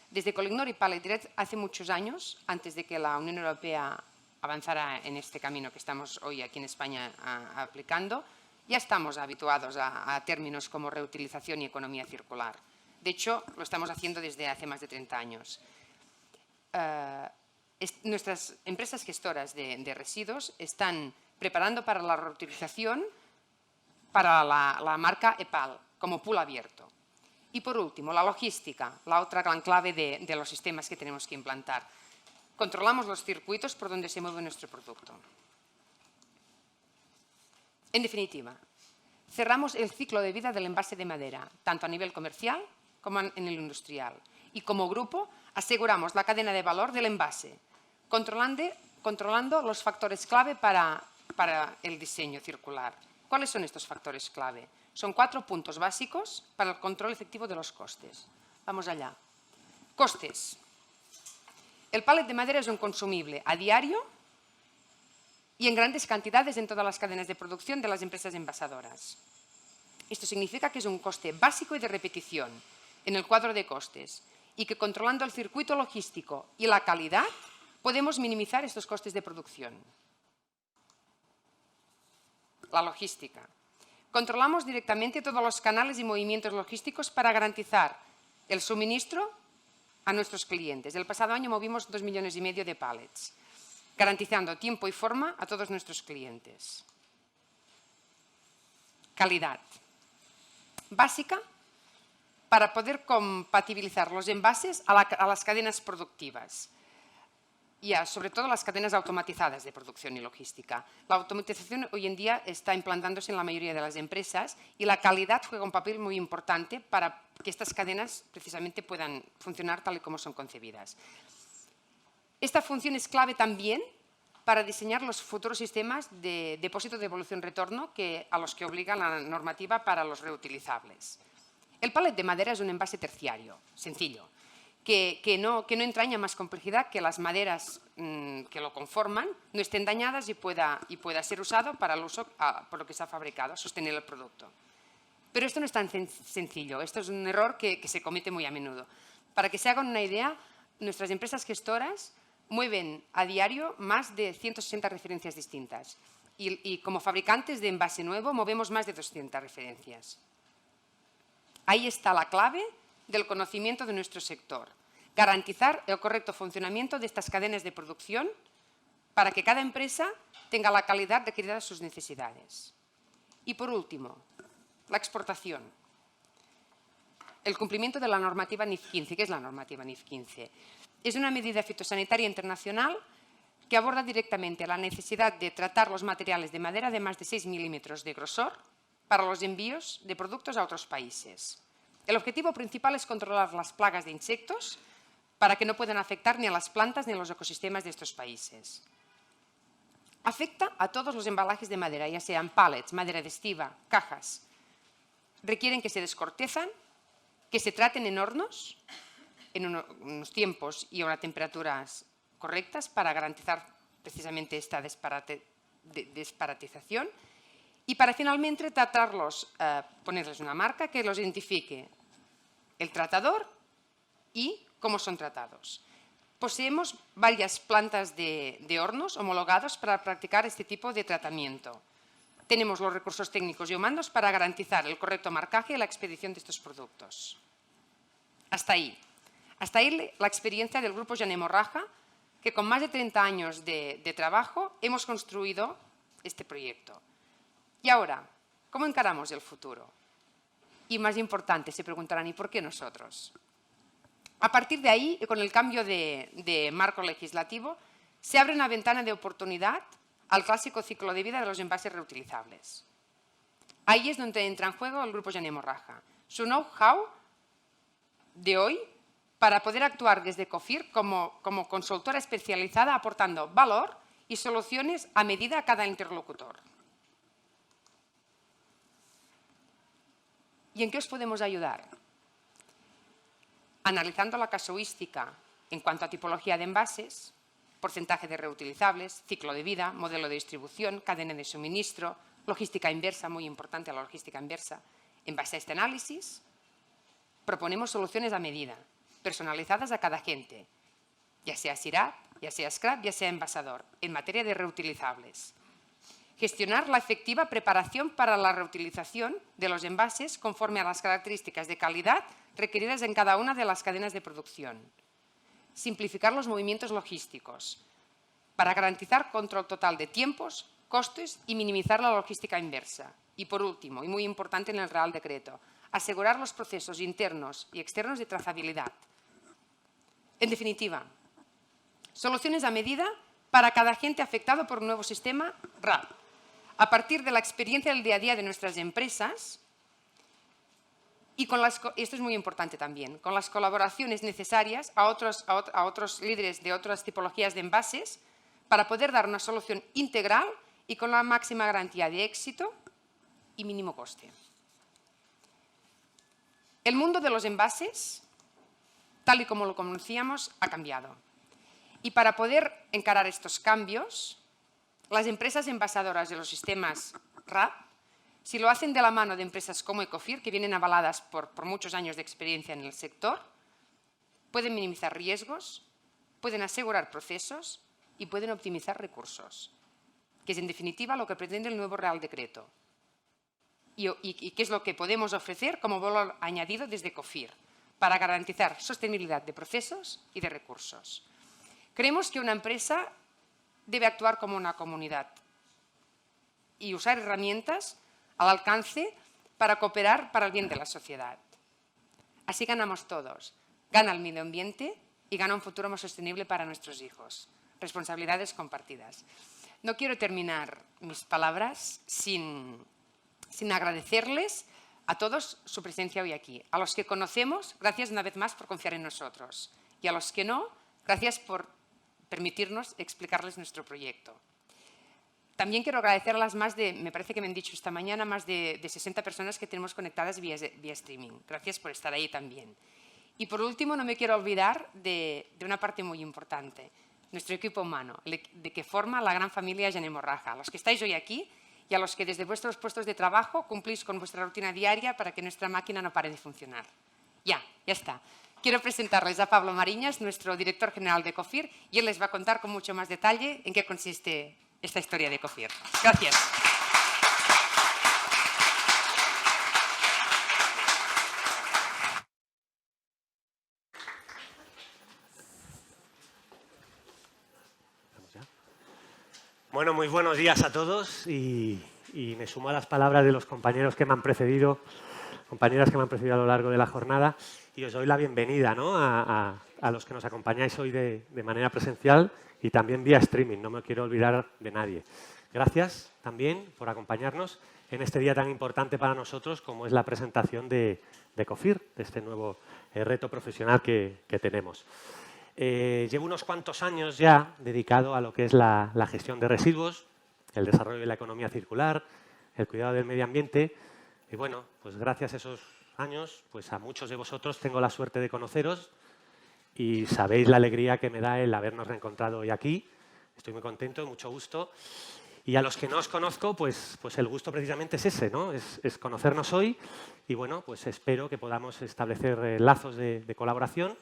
Desde Colecnor y Pallet Direct, hace muchos años, antes de que la Unión Europea avanzara en este camino que estamos hoy aquí en España aplicando, ya estamos habituados a términos como reutilización y economía circular. De hecho, lo estamos haciendo desde hace más de 30 años. Nuestras empresas gestoras de residuos están preparando para la reutilización para la marca EPAL, como pool abierto. Y por último, la logística, la otra gran clave de los sistemas que tenemos que implantar. Controlamos los circuitos por donde se mueve nuestro producto. En definitiva, cerramos el ciclo de vida del envase de madera, tanto a nivel comercial como en el industrial. Y como grupo, aseguramos la cadena de valor del envase, controlando los factores clave para el diseño circular. ¿Cuáles son estos factores clave? Son 4 puntos básicos para el control efectivo de los costes. Vamos allá. Costes. El pallet de madera es un consumible a diario y en grandes cantidades en todas las cadenas de producción de las empresas envasadoras. Esto significa que es un coste básico y de repetición en el cuadro de costes y que controlando el circuito logístico y la calidad podemos minimizar estos costes de producción. La logística. Controlamos directamente todos los canales y movimientos logísticos para garantizar el suministro a nuestros clientes. El pasado año movimos 2,5 millones de pallets, garantizando tiempo y forma a todos nuestros clientes. Calidad. Básica para poder compatibilizar los envases a las cadenas productivas y sobre todo las cadenas automatizadas de producción y logística. La automatización hoy en día está implantándose en la mayoría de las empresas y la calidad juega un papel muy importante para que estas cadenas precisamente puedan funcionar tal y como son concebidas. Esta función es clave también para diseñar los futuros sistemas de depósito, devolución-retorno a los que obliga la normativa para los reutilizables. El pallet de madera es un envase terciario, sencillo, que no entraña más complejidad que las maderas que lo conforman no estén dañadas y pueda ser usado para el uso por lo que se ha fabricado, sostener el producto. Pero esto no es tan sencillo, esto es un error que se comete muy a menudo. Para que se hagan una idea, nuestras empresas gestoras mueven a diario más de 160 referencias distintas y como fabricantes de envase nuevo movemos más de 200 referencias. Ahí está la clave del conocimiento de nuestro sector. Garantizar el correcto funcionamiento de estas cadenas de producción para que cada empresa tenga la calidad requerida de sus necesidades. Y por último, la exportación. El cumplimiento de la normativa NIF 15. ¿Qué es la normativa NIF 15? Es una medida fitosanitaria internacional que aborda directamente la necesidad de tratar los materiales de madera de más de 6 milímetros de grosor para los envíos de productos a otros países. El objetivo principal es controlar las plagas de insectos para que no puedan afectar ni a las plantas ni a los ecosistemas de estos países. Afecta a todos los embalajes de madera, ya sean pallets, madera adhesiva, cajas. Requieren que se descortezan, que se traten en hornos en unos tiempos y a unas temperaturas correctas para garantizar precisamente esta desparatización y para finalmente tratarlos, ponerles una marca que los identifique el tratador y cómo son tratados. Poseemos varias plantas de hornos homologados para practicar este tipo de tratamiento. Tenemos los recursos técnicos y humanos para garantizar el correcto marcaje y la expedición de estos productos. Hasta ahí la experiencia del Grupo Jané Morraja, que con más de 30 años de trabajo hemos construido este proyecto. Y ahora, ¿cómo encaramos el futuro? Y más importante, se preguntarán, ¿y por qué nosotros? A partir de ahí, con el cambio de marco legislativo, se abre una ventana de oportunidad al clásico ciclo de vida de los envases reutilizables. Ahí es donde entra en juego el Grupo Jané Morraja. Su know-how de hoy para poder actuar desde Ecofir como consultora especializada aportando valor y soluciones a medida a cada interlocutor. ¿Y en qué os podemos ayudar? Analizando la casuística en cuanto a tipología de envases, porcentaje de reutilizables, ciclo de vida, modelo de distribución, cadena de suministro, logística inversa, muy importante la logística inversa. En base a este análisis, proponemos soluciones a medida, personalizadas a cada agente, ya sea SIRAP, ya sea scrap, ya sea envasador, en materia de reutilizables. Gestionar la efectiva preparación para la reutilización de los envases conforme a las características de calidad requeridas en cada una de las cadenas de producción. Simplificar los movimientos logísticos para garantizar control total de tiempos, costes y minimizar la logística inversa. Y por último, y muy importante en el Real Decreto, asegurar los procesos internos y externos de trazabilidad. En definitiva, soluciones a medida para cada agente afectado por un nuevo sistema RAP, a partir de la experiencia del día a día de nuestras empresas y esto es muy importante también, con las colaboraciones necesarias a otros líderes de otras tipologías de envases para poder dar una solución integral y con la máxima garantía de éxito y mínimo coste. El mundo de los envases, tal y como lo conocíamos, ha cambiado. Y para poder encarar estos cambios, las empresas envasadoras de los sistemas RAP, si lo hacen de la mano de empresas como Ecofir, que vienen avaladas por muchos años de experiencia en el sector, pueden minimizar riesgos, pueden asegurar procesos y pueden optimizar recursos, que es en definitiva lo que pretende el nuevo Real Decreto. Y qué es lo que podemos ofrecer como valor añadido desde Ecofir para garantizar sostenibilidad de procesos y de recursos. Creemos que una empresa debe actuar como una comunidad y usar herramientas al alcance para cooperar para el bien de la sociedad. Así ganamos todos. Gana el medio ambiente y gana un futuro más sostenible para nuestros hijos. Responsabilidades compartidas. No quiero terminar mis palabras sin agradecerles a todos su presencia hoy aquí. A los que conocemos, gracias una vez más por confiar en nosotros. Y a los que no, gracias por permitirnos explicarles nuestro proyecto. También quiero agradecer a las me parece que me han dicho esta mañana, más de 60 personas que tenemos conectadas vía streaming. Gracias por estar ahí también. Y por último, no me quiero olvidar de una parte muy importante, nuestro equipo humano, de que forma la gran familia Jané Morraja, a los que estáis hoy aquí y a los que desde vuestros puestos de trabajo cumplís con vuestra rutina diaria para que nuestra máquina no pare de funcionar. Ya está. Quiero presentarles a Pablo Mariñas, nuestro director general de Ecofir, y él les va a contar con mucho más detalle en qué consiste esta historia de Ecofir. Gracias. Bueno, muy buenos días a todos y me sumo a las palabras de los compañeros que me han precedido, compañeras que me han precedido a lo largo de la jornada, y os doy la bienvenida, ¿no?, a los que nos acompañáis hoy de manera presencial y también vía streaming. No me quiero olvidar de nadie. Gracias también por acompañarnos en este día tan importante para nosotros como es la presentación de Ecofir, de este nuevo reto profesional que tenemos. Llevo unos cuantos años ya dedicado a lo que es la gestión de residuos, el desarrollo de la economía circular, el cuidado del medio ambiente. Y bueno, pues gracias a esos años, pues a muchos de vosotros tengo la suerte de conoceros y sabéis la alegría que me da el habernos reencontrado hoy aquí. Estoy muy contento, mucho gusto. Y a los que no os conozco, pues el gusto precisamente es ese, ¿no? Es conocernos hoy y bueno, pues espero que podamos establecer lazos de colaboración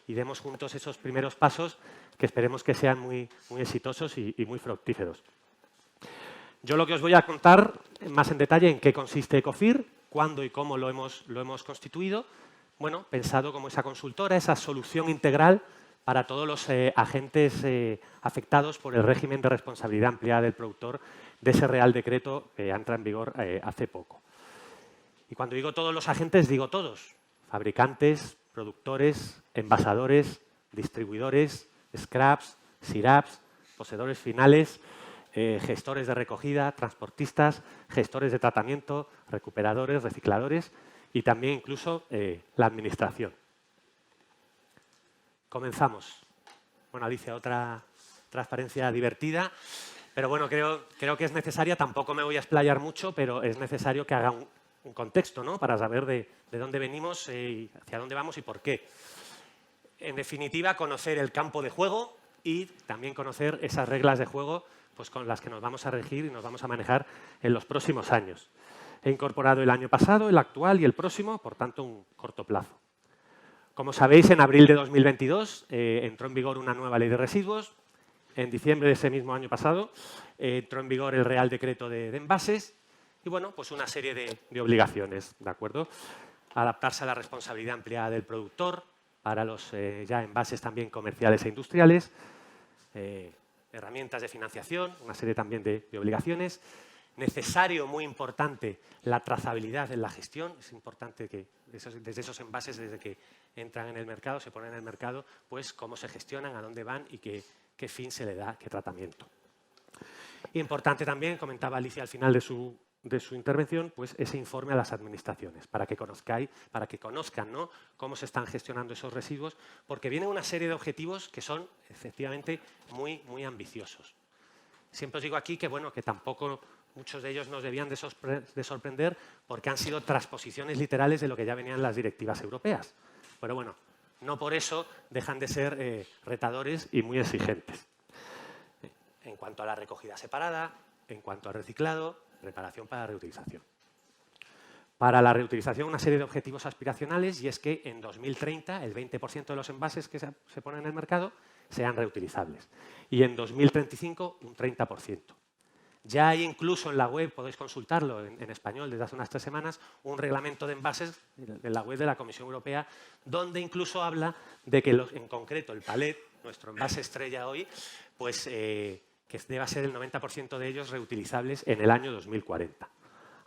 y demos juntos esos primeros pasos que esperemos que sean muy exitosos y muy fructíferos. Yo lo que os voy a contar más en detalle en qué consiste Ecofir, cuándo y cómo lo hemos constituido, bueno, pensado como esa consultora, esa solución integral para todos los agentes afectados por el régimen de responsabilidad ampliada del productor de ese Real Decreto que entra en vigor hace poco. Y cuando digo todos los agentes, digo todos. Fabricantes, productores, envasadores, distribuidores, scraps, siraps, poseedores finales, gestores de recogida, transportistas, gestores de tratamiento, recuperadores, recicladores y también incluso la administración. Comenzamos. Bueno, Alicia, otra transparencia divertida, pero bueno, creo que es necesaria, tampoco me voy a explayar mucho, pero es necesario que haga un contexto, ¿no? Para saber de dónde venimos, hacia dónde vamos y por qué. En definitiva, conocer el campo de juego y también conocer esas reglas de juego pues, con las que nos vamos a regir y nos vamos a manejar en los próximos años. He incorporado el año pasado, el actual y el próximo, por tanto, un corto plazo. Como sabéis, en abril de 2022 entró en vigor una nueva ley de residuos. En diciembre de ese mismo año pasado entró en vigor el Real Decreto de Envases y, bueno, pues una serie de obligaciones, ¿de acuerdo? Adaptarse a la responsabilidad ampliada del productor para los ya envases también comerciales e industriales, herramientas de financiación, una serie también de obligaciones. Necesario, muy importante, la trazabilidad en la gestión. Es importante que desde esos envases, desde que entran en el mercado, se ponen en el mercado, pues cómo se gestionan, a dónde van y qué fin se le da, qué tratamiento. Importante también, comentaba Alicia al final de su intervención, pues ese informe a las administraciones, para que conozcan, ¿no?, cómo se están gestionando esos residuos, porque vienen una serie de objetivos que son efectivamente muy, muy ambiciosos. Siempre os digo aquí que, bueno, que tampoco muchos de ellos nos debían de sorprender porque han sido transposiciones literales de lo que ya venían las directivas europeas. Pero bueno, no por eso dejan de ser retadores y muy exigentes. En cuanto a la recogida separada, en cuanto al reciclado, preparación para la reutilización. Para la reutilización, una serie de objetivos aspiracionales, y es que en 2030 el 20% de los envases que se ponen en el mercado sean reutilizables. Y en 2035 un 30%. Ya hay incluso en la web, podéis consultarlo en español desde hace unas 3 semanas, un reglamento de envases en la web de la Comisión Europea, donde incluso habla de que en concreto el palet, nuestro envase estrella hoy, pues que deba ser el 90% de ellos reutilizables en el año 2040.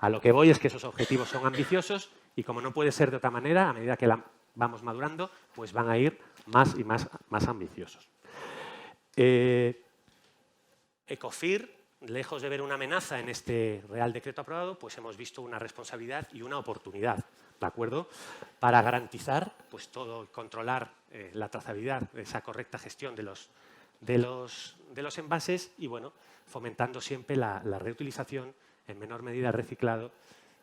A lo que voy es que esos objetivos son ambiciosos y, como no puede ser de otra manera, a medida que vamos madurando, pues van a ir más y más ambiciosos. Ecofir, lejos de ver una amenaza en este Real Decreto aprobado, pues hemos visto una responsabilidad y una oportunidad, ¿de acuerdo?, para garantizar pues todo, controlar la trazabilidad, esa correcta gestión de los envases y, bueno, fomentando siempre la reutilización, en menor medida el reciclado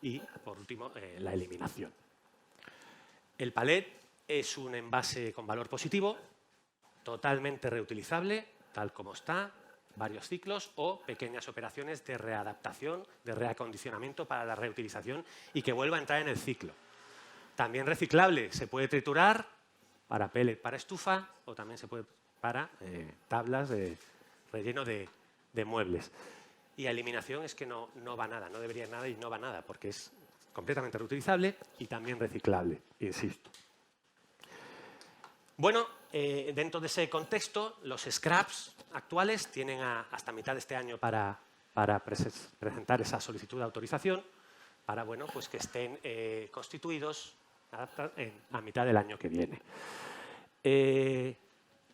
y, por último, la eliminación. El palet es un envase con valor positivo, totalmente reutilizable, tal como está, varios ciclos o pequeñas operaciones de readaptación, de reacondicionamiento para la reutilización y que vuelva a entrar en el ciclo. También reciclable, se puede triturar para pellet, para estufa o también se puede para tablas de relleno de muebles. Y a eliminación es que no va nada, no debería ir nada y no va nada porque es completamente reutilizable y también reciclable, insisto. Bueno, dentro de ese contexto, los scraps actuales tienen hasta mitad de este año para presentar esa solicitud de autorización para, bueno, pues que estén constituidos a mitad del año que viene.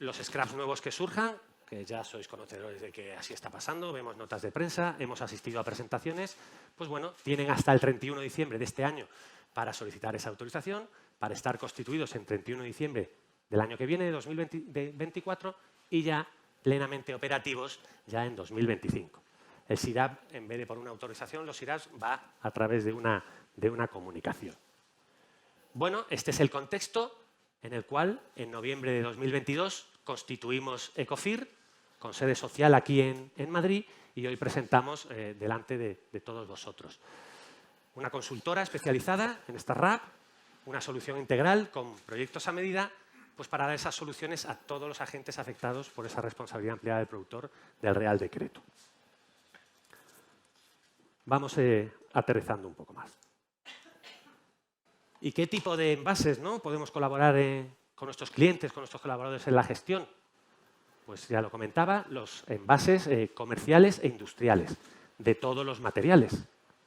Los scraps nuevos que surjan, que ya sois conocedores de que así está pasando, vemos notas de prensa, hemos asistido a presentaciones, pues bueno, tienen hasta el 31 de diciembre de este año para solicitar esa autorización, para estar constituidos en 31 de diciembre del año que viene, de 2024, y ya plenamente operativos ya en 2025. El SIRAP, en vez de por una autorización, los SIRAPs va a través de una comunicación. Bueno, este es el contexto en el cual, en noviembre de 2022, constituimos Ecofir, con sede social aquí en Madrid, y hoy presentamos delante de todos vosotros. Una consultora especializada en esta RAP, una solución integral con proyectos a medida, pues para dar esas soluciones a todos los agentes afectados por esa responsabilidad ampliada del productor del Real Decreto. Vamos aterrizando un poco más. ¿Y qué tipo de envases, ¿no?, podemos colaborar con nuestros clientes, con nuestros colaboradores en la gestión? Pues ya lo comentaba, los envases comerciales e industriales, de todos los materiales,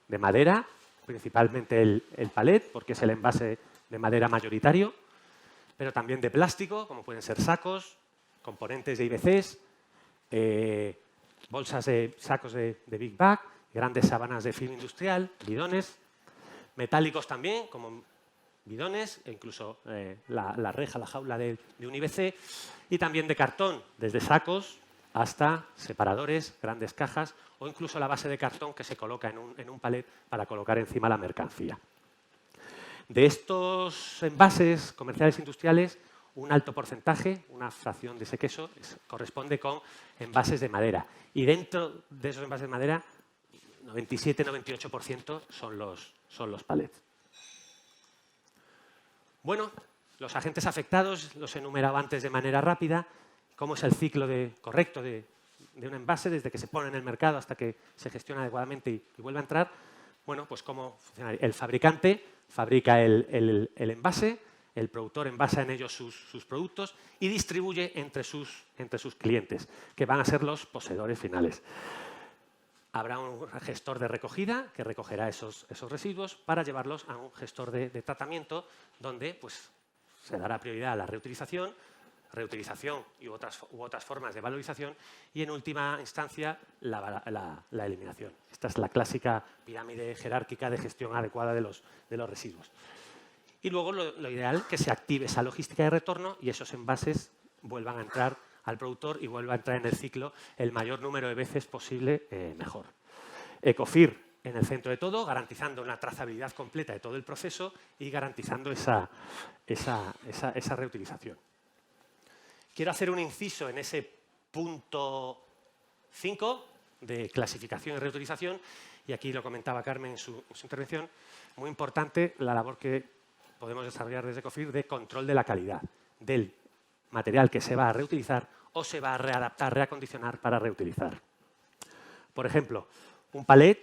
de madera, principalmente el palet, porque es el envase de madera mayoritario, pero también de plástico, como pueden ser sacos, componentes de IBCs, bolsas de sacos de Big Bag, grandes sábanas de film industrial, bidones, metálicos también, como bidones, e incluso la reja, la jaula de un IBC, y también de cartón, desde sacos hasta separadores, grandes cajas, o incluso la base de cartón que se coloca en un palet para colocar encima la mercancía. De estos envases comerciales industriales, un alto porcentaje, una fracción de ese queso, corresponde con envases de madera. Y dentro de esos envases de madera, 97-98% son los palets. Bueno, los agentes afectados los he enumerado antes de manera rápida. ¿Cómo es el ciclo correcto de un envase desde que se pone en el mercado hasta que se gestiona adecuadamente y vuelve a entrar? Bueno, pues cómo funciona. El fabricante fabrica el envase, el productor envasa en ellos sus productos y distribuye entre sus clientes, que van a ser los poseedores finales. Habrá un gestor de recogida que recogerá esos residuos para llevarlos a un gestor de tratamiento donde pues, se dará prioridad a la reutilización y otras formas de valorización y, en última instancia, la eliminación. Esta es la clásica pirámide jerárquica de gestión adecuada de los residuos. Y luego lo ideal es que se active esa logística de retorno y esos envases vuelvan a entrar al productor y vuelva a entrar en el ciclo el mayor número de veces posible, mejor. Ecofir en el centro de todo, garantizando una trazabilidad completa de todo el proceso y garantizando esa reutilización. Quiero hacer un inciso en ese punto 5 de clasificación y reutilización, y aquí lo comentaba Carmen en su intervención, muy importante la labor que podemos desarrollar desde Ecofir de control de la calidad del material que se va a reutilizar o se va a readaptar, reacondicionar para reutilizar. Por ejemplo, un palet,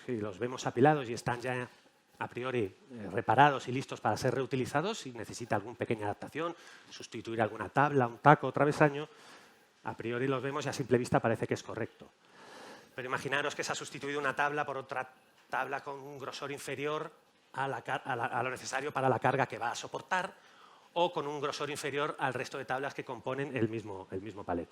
si los vemos apilados y están ya a priori reparados y listos para ser reutilizados, si necesita alguna pequeña adaptación, sustituir alguna tabla, un taco, travesaño, a priori los vemos y a simple vista parece que es correcto. Pero imaginaros que se ha sustituido una tabla por otra tabla con un grosor inferior a lo necesario para la carga que va a soportar, o con un grosor inferior al resto de tablas que componen el mismo palet.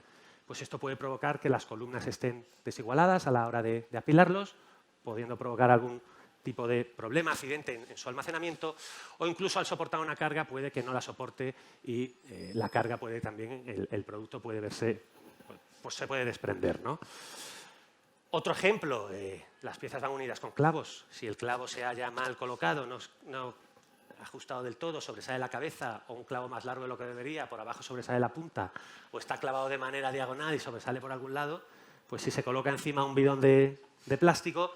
Pues esto puede provocar que las columnas estén desigualadas a la hora de apilarlos, pudiendo provocar algún tipo de problema, accidente en su almacenamiento, o incluso al soportar una carga puede que no la soporte y la carga puede también, el producto puede verse, pues se puede desprender, ¿no? Otro ejemplo, las piezas van unidas con clavos. Si el clavo se halla mal colocado, no ajustado del todo, sobresale la cabeza, o un clavo más largo de lo que debería, por abajo sobresale la punta, o está clavado de manera diagonal y sobresale por algún lado, pues si se coloca encima un bidón de plástico,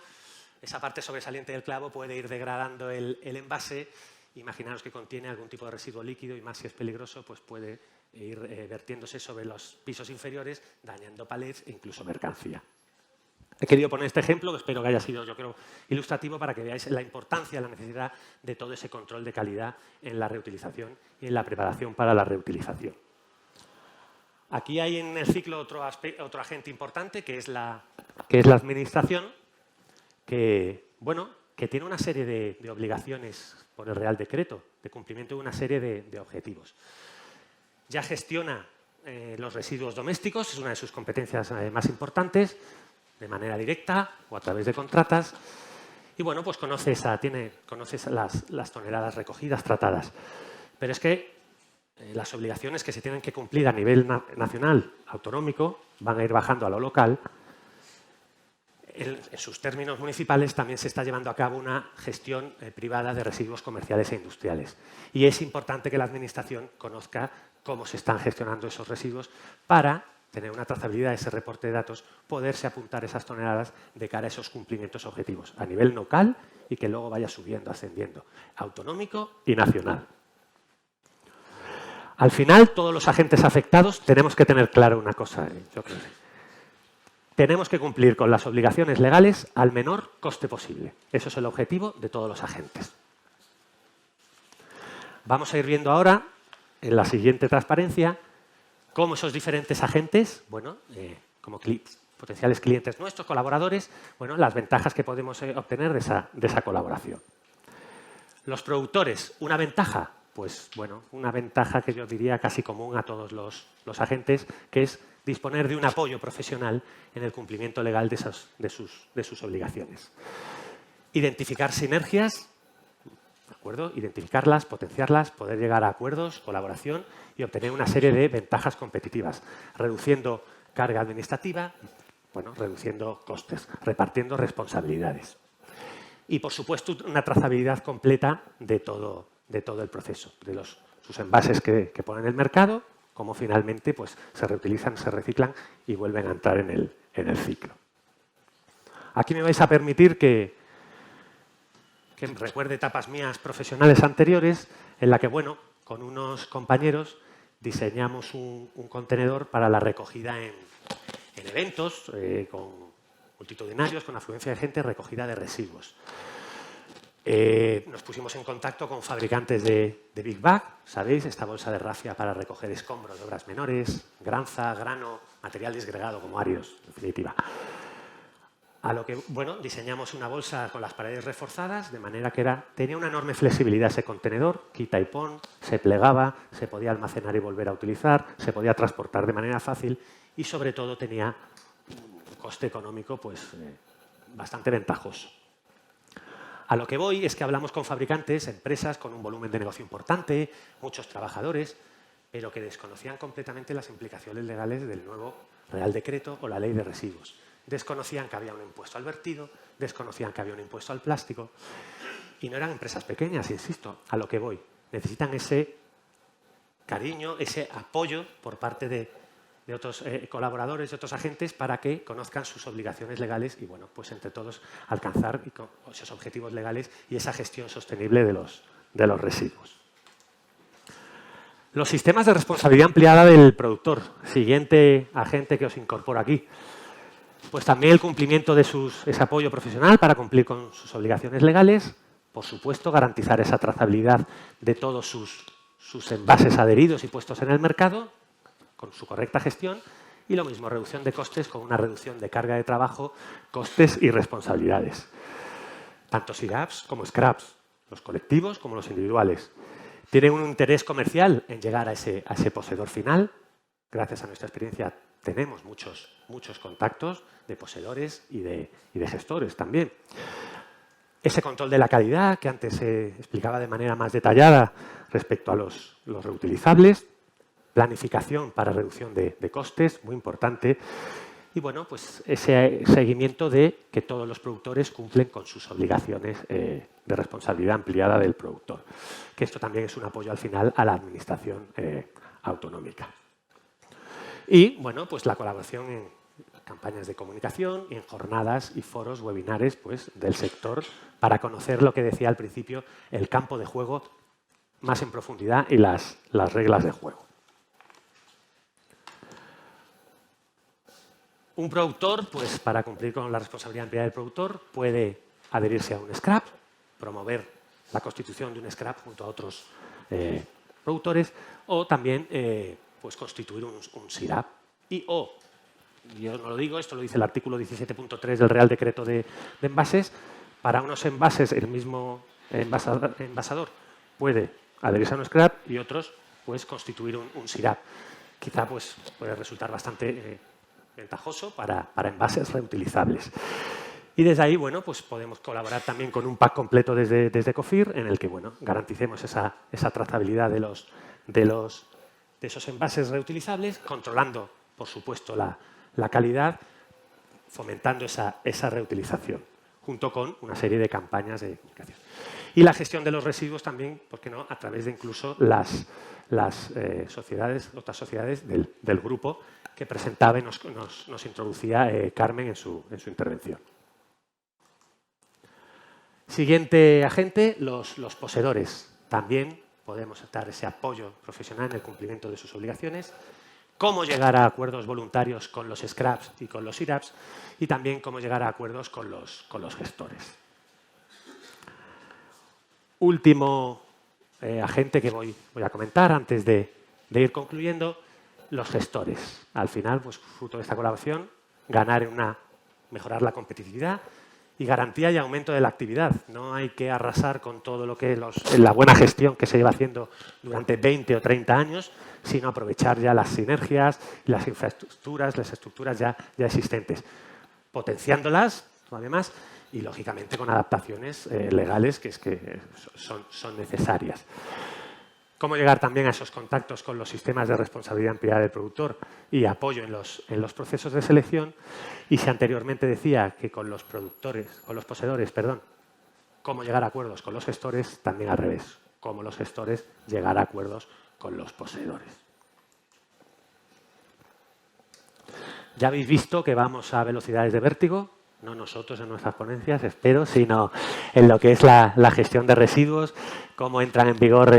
esa parte sobresaliente del clavo puede ir degradando el envase. Imaginaos que contiene algún tipo de residuo líquido y, más si es peligroso, pues puede ir vertiéndose sobre los pisos inferiores, dañando palets e incluso mercancía. He querido poner este ejemplo, que espero que haya sido, yo creo, ilustrativo para que veáis la importancia, la necesidad de todo ese control de calidad en la reutilización y en la preparación para la reutilización. Aquí hay en el ciclo otro agente importante, que es la administración, que tiene una serie de obligaciones por el Real Decreto, de cumplimiento de una serie de objetivos. Ya gestiona los residuos domésticos, es una de sus competencias más importantes, de manera directa o a través de contratas. Y bueno, pues conoce las toneladas recogidas, tratadas. Pero es que las obligaciones que se tienen que cumplir a nivel nacional, autonómico, van a ir bajando a lo local. En sus términos municipales también se está llevando a cabo una gestión privada de residuos comerciales e industriales. Y es importante que la Administración conozca cómo se están gestionando esos residuos para tener una trazabilidad de ese reporte de datos, poderse apuntar esas toneladas de cara a esos cumplimientos objetivos a nivel local y que luego vaya subiendo, ascendiendo, autonómico y nacional. Al final, todos los agentes afectados tenemos que tener claro una cosa, yo creo. Tenemos que cumplir con las obligaciones legales al menor coste posible. Eso es el objetivo de todos los agentes. Vamos a ir viendo ahora, en la siguiente transparencia, cómo esos diferentes agentes, como potenciales clientes nuestros, colaboradores, bueno, las ventajas que podemos obtener de esa colaboración. Los productores, ¿una ventaja? Pues bueno, una ventaja que yo diría casi común a todos los agentes, que es disponer de un apoyo profesional en el cumplimiento legal de sus obligaciones. Identificar sinergias, ¿de acuerdo? Identificarlas, potenciarlas, poder llegar a acuerdos, colaboración y obtener una serie de ventajas competitivas, reduciendo carga administrativa, bueno, reduciendo costes, repartiendo responsabilidades. Y, por supuesto, una trazabilidad completa de todo el proceso, de sus envases que ponen en el mercado, cómo finalmente pues, se reutilizan, se reciclan y vuelven a entrar en el ciclo. Aquí me vais a permitir que recuerde etapas mías profesionales anteriores en la que, bueno, con unos compañeros diseñamos un contenedor para la recogida en eventos con multitudinarios, con afluencia de gente, recogida de residuos. Nos pusimos en contacto con fabricantes de Big Bag, ¿sabéis? Esta bolsa de rafia para recoger escombros de obras menores, granza, grano, material disgregado como Arios, en definitiva. A lo que, bueno, diseñamos una bolsa con las paredes reforzadas, de manera que tenía una enorme flexibilidad ese contenedor, quita y pon, se plegaba, se podía almacenar y volver a utilizar, se podía transportar de manera fácil y, sobre todo, tenía un coste económico pues, bastante ventajoso. A lo que voy es que hablamos con fabricantes, empresas con un volumen de negocio importante, muchos trabajadores, pero que desconocían completamente las implicaciones legales del nuevo Real Decreto o la Ley de Residuos. Desconocían que había un impuesto al vertido, desconocían que había un impuesto al plástico y no eran empresas pequeñas, insisto, a lo que voy. Necesitan ese cariño, ese apoyo por parte de otros colaboradores, de otros agentes, para que conozcan sus obligaciones legales y, bueno, pues entre todos alcanzar esos objetivos legales y esa gestión sostenible de los residuos. Los sistemas de responsabilidad ampliada del productor, siguiente agente que os incorporo aquí. Pues también el cumplimiento de ese apoyo profesional para cumplir con sus obligaciones legales, por supuesto, garantizar esa trazabilidad de todos sus envases adheridos y puestos en el mercado, con su correcta gestión, y lo mismo, reducción de costes con una reducción de carga de trabajo, costes y responsabilidades. Tanto SIRAPs como scraps, los colectivos como los individuales. Tienen un interés comercial en llegar a ese poseedor final. Gracias a nuestra experiencia tenemos muchos contactos de poseedores y de gestores también. Ese control de la calidad que antes se explicaba de manera más detallada respecto a los reutilizables. Planificación para reducción de costes, muy importante. Y, bueno, pues ese seguimiento de que todos los productores cumplen con sus obligaciones de responsabilidad ampliada del productor. Que esto también es un apoyo al final a la administración autonómica. Y, bueno, pues la colaboración en campañas de comunicación y en jornadas y foros, webinares pues, del sector para conocer lo que decía al principio, el campo de juego más en profundidad y las reglas de juego. Un productor, pues para cumplir con la responsabilidad ampliada del productor, puede adherirse a un scrap, promover la constitución de un scrap junto a otros productores, o también pues constituir un SIRAP. Yo no lo digo, esto lo dice el artículo 17.3 del Real Decreto de Envases, para unos envases el mismo envasador puede adherirse a un scrap y otros pues constituir un SIRAP. Quizá pues, puede resultar bastante ventajoso para envases reutilizables. Y desde ahí, bueno, pues podemos colaborar también con un pack completo desde Ecofir, en el que, bueno, garanticemos esa trazabilidad de esos envases reutilizables, controlando, por supuesto, la calidad, fomentando esa reutilización, junto con una serie de campañas de comunicación. Y la gestión de los residuos también, ¿por qué no?, a través de incluso las otras sociedades del grupo que presentaba y nos introducía Carmen en su intervención. Siguiente agente, los poseedores. También podemos dar ese apoyo profesional en el cumplimiento de sus obligaciones. Cómo llegar a acuerdos voluntarios con los scraps y con los SIRAPs. Y también cómo llegar a acuerdos con los gestores. Último agente que voy a comentar antes de ir concluyendo, los gestores. Al final, pues fruto de esta colaboración, mejorar la competitividad y garantía y aumento de la actividad. No hay que arrasar con todo lo que la buena gestión que se lleva haciendo durante 20 o 30 años, sino aprovechar ya las sinergias, las infraestructuras, las estructuras ya existentes, potenciándolas además y, lógicamente, con adaptaciones legales que son necesarias. Cómo llegar también a esos contactos con los sistemas de responsabilidad ampliada del productor y apoyo en los procesos de selección. Y si anteriormente decía que con los poseedores, cómo llegar a acuerdos con los gestores, también al revés, cómo los gestores llegar a acuerdos con los poseedores. Ya habéis visto que vamos a velocidades de vértigo, no nosotros en nuestras ponencias, espero, sino en lo que es la gestión de residuos, cómo entran en vigor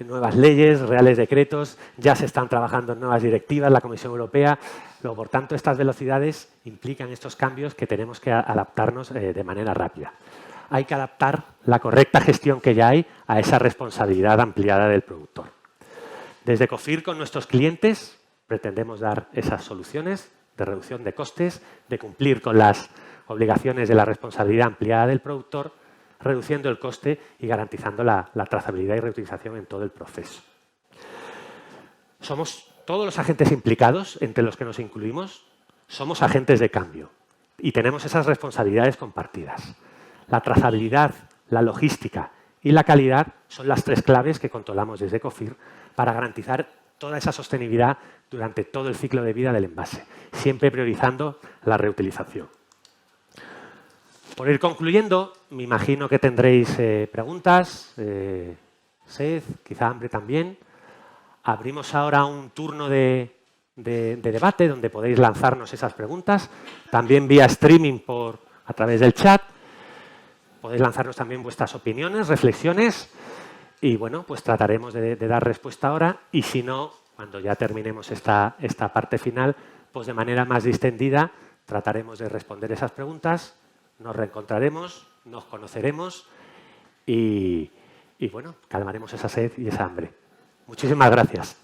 nuevas leyes, reales decretos, ya se están trabajando en nuevas directivas, la Comisión Europea. Luego, por tanto, estas velocidades implican estos cambios que tenemos que adaptarnos de manera rápida. Hay que adaptar la correcta gestión que ya hay a esa responsabilidad ampliada del productor. Desde Ecofir, con nuestros clientes, pretendemos dar esas soluciones de reducción de costes, de cumplir con las obligaciones de la responsabilidad ampliada del productor, reduciendo el coste y garantizando la trazabilidad y reutilización en todo el proceso. Somos todos los agentes implicados, entre los que nos incluimos, somos agentes de cambio y tenemos esas responsabilidades compartidas. La trazabilidad, la logística y la calidad son las tres claves que controlamos desde Ecofir para garantizar toda esa sostenibilidad durante todo el ciclo de vida del envase, siempre priorizando la reutilización. Por ir concluyendo, me imagino que tendréis preguntas, sed, quizá hambre también. Abrimos ahora un turno de debate donde podéis lanzarnos esas preguntas, también vía streaming a través del chat. Podéis lanzarnos también vuestras opiniones, reflexiones y, bueno, pues trataremos de dar respuesta ahora y, si no, cuando ya terminemos esta parte final, pues de manera más distendida trataremos de responder esas preguntas, nos reencontraremos, nos conoceremos y bueno, calmaremos esa sed y esa hambre. Muchísimas gracias.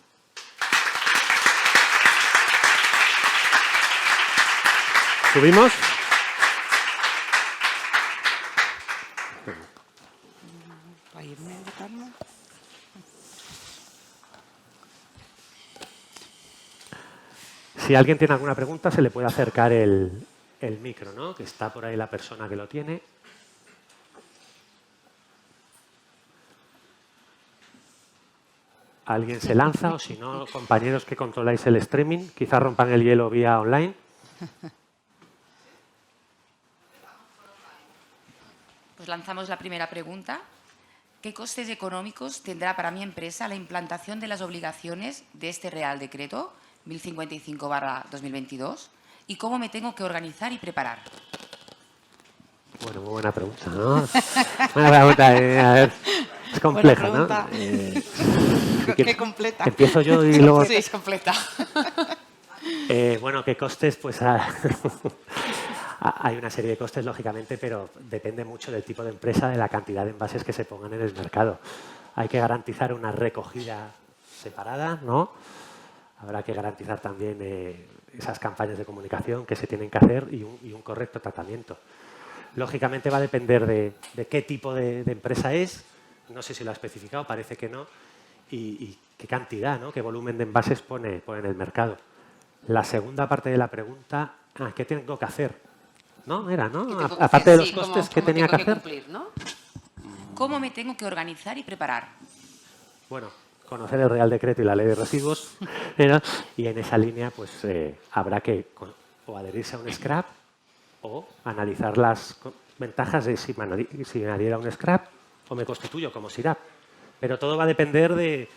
¿Subimos? Si alguien tiene alguna pregunta, se le puede acercar el micro, ¿no? Que está por ahí la persona que lo tiene. ¿Alguien se lanza? O si no, compañeros que controláis el streaming, quizás rompan el hielo vía online. Pues lanzamos la primera pregunta. ¿Qué costes económicos tendrá para mi empresa la implantación de las obligaciones de este Real Decreto 1055/2022? ¿Y cómo me tengo que organizar y preparar? Bueno, muy buena pregunta, ¿no? Buena pregunta, a ver, es compleja, ¿no? Qué completa. Empiezo yo y luego... Sí, es completa. Bueno, ¿qué costes? Pues hay una serie de costes, lógicamente, pero depende mucho del tipo de empresa, de la cantidad de envases que se pongan en el mercado. Hay que garantizar una recogida separada, ¿no? Habrá que garantizar también esas campañas de comunicación que se tienen que hacer y un correcto tratamiento. Lógicamente va a depender de qué tipo de empresa es, no sé si lo ha especificado, parece que no, y qué cantidad, ¿no? Qué volumen de envases pone en el mercado. La segunda parte de la pregunta, ¿qué tengo que hacer? ¿No? Era, ¿no? Aparte de los costes, ¿qué tenía que hacer? Cumplir, ¿no? ¿Cómo me tengo que organizar y preparar? Bueno, conocer el Real Decreto y la Ley de Residuos, ¿no? Y en esa línea pues habrá que o adherirse a un scrap o analizar las ventajas de si me adhiera a un scrap o me constituyo como SIRAP. Pero todo va a depender de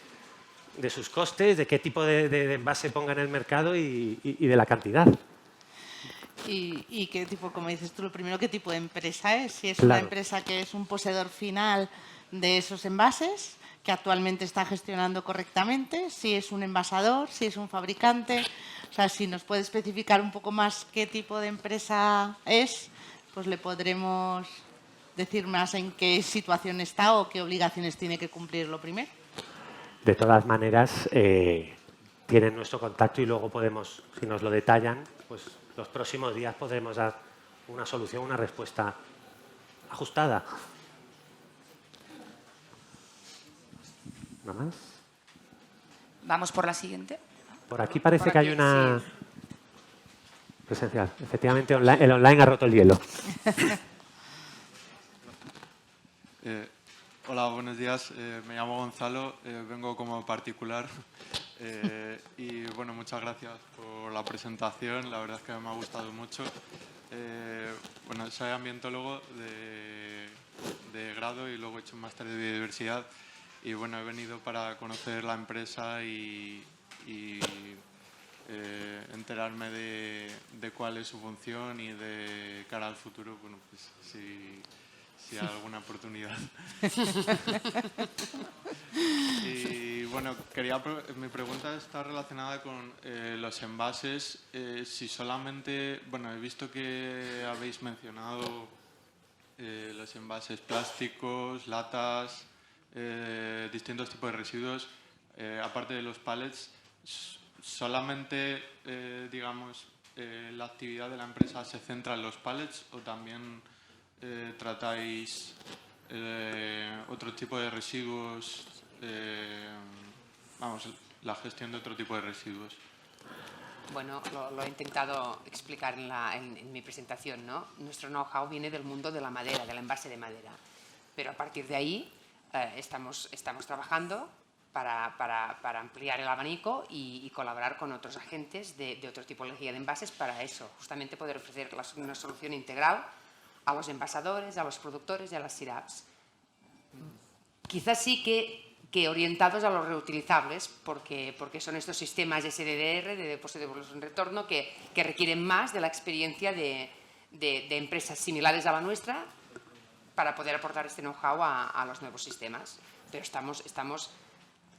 sus costes, de qué tipo de envase ponga en el mercado y de la cantidad. Y qué tipo, como dices tú, lo primero, qué tipo de empresa es. Si es Claro. una empresa que es un poseedor final de esos envases, que actualmente está gestionando correctamente, si es un envasador, si es un fabricante. O sea, si nos puede especificar un poco más qué tipo de empresa es, pues le podremos decir más en qué situación está o qué obligaciones tiene que cumplir lo primero. De todas maneras, tienen nuestro contacto y luego podemos, si nos lo detallan, pues los próximos días podremos dar una solución, una respuesta ajustada. ¿Nada más? Vamos por la siguiente. Por aquí parece que hay aquí, una sí. presencial. Efectivamente, el online ha roto el hielo. Hola, buenos días. Me llamo Gonzalo, vengo como particular. Y bueno, muchas gracias por la presentación. La verdad es que me ha gustado mucho. Bueno, soy ambientólogo de grado y luego he hecho un máster de biodiversidad. Y bueno, he venido para conocer la empresa y enterarme de cuál es su función y de cara al futuro, bueno, pues si hay alguna oportunidad. Y bueno, mi pregunta está relacionada con los envases. Si solamente, bueno, he visto que habéis mencionado los envases plásticos, latas, distintos tipos de residuos, aparte de los pallets, solamente, digamos, la actividad de la empresa se centra en los pallets o también tratáis otro tipo de residuos, vamos, la gestión de otro tipo de residuos. Bueno, lo he intentado explicar en mi presentación, ¿no? Nuestro know-how viene del mundo de la madera, del envase de madera. Pero a partir de ahí estamos trabajando para ampliar el abanico y colaborar con otros agentes de otra tipología de envases para eso, justamente poder ofrecer una solución integral a los envasadores, a los productores y a las SIRAPs. Quizás sí que orientados a los reutilizables, porque son estos sistemas SDDR, de depósito, devolución, retorno, que requieren más de la experiencia de empresas similares a la nuestra para poder aportar este know-how a los nuevos sistemas. Pero estamos,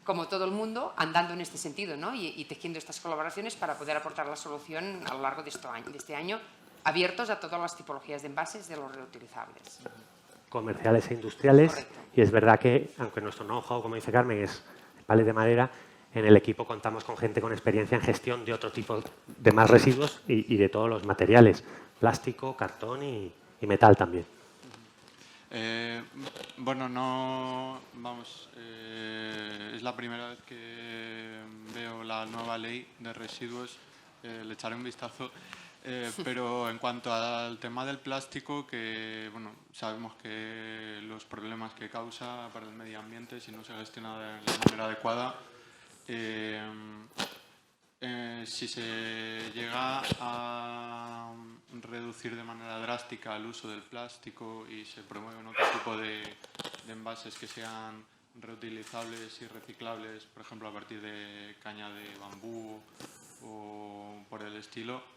como todo el mundo, andando en este sentido, ¿no? y tejiendo estas colaboraciones para poder aportar la solución a lo largo de este año, abiertos a todas las tipologías de envases de los reutilizables. Comerciales e industriales. Correcto. Y es verdad que, aunque nuestro know-how, como dice Carmen, es palets de madera, en el equipo contamos con gente con experiencia en gestión de otro tipo de más residuos y de todos los materiales, plástico, cartón y metal también. Bueno, no, vamos, es la primera vez que veo la nueva ley de residuos, le echaré un vistazo. Pero en cuanto al tema del plástico, que bueno, sabemos que los problemas que causa para el medio ambiente si no se gestiona de la manera adecuada, si se llega a reducir de manera drástica el uso del plástico y se promueven otro tipo de envases que sean reutilizables y reciclables, por ejemplo a partir de caña de bambú o por el estilo,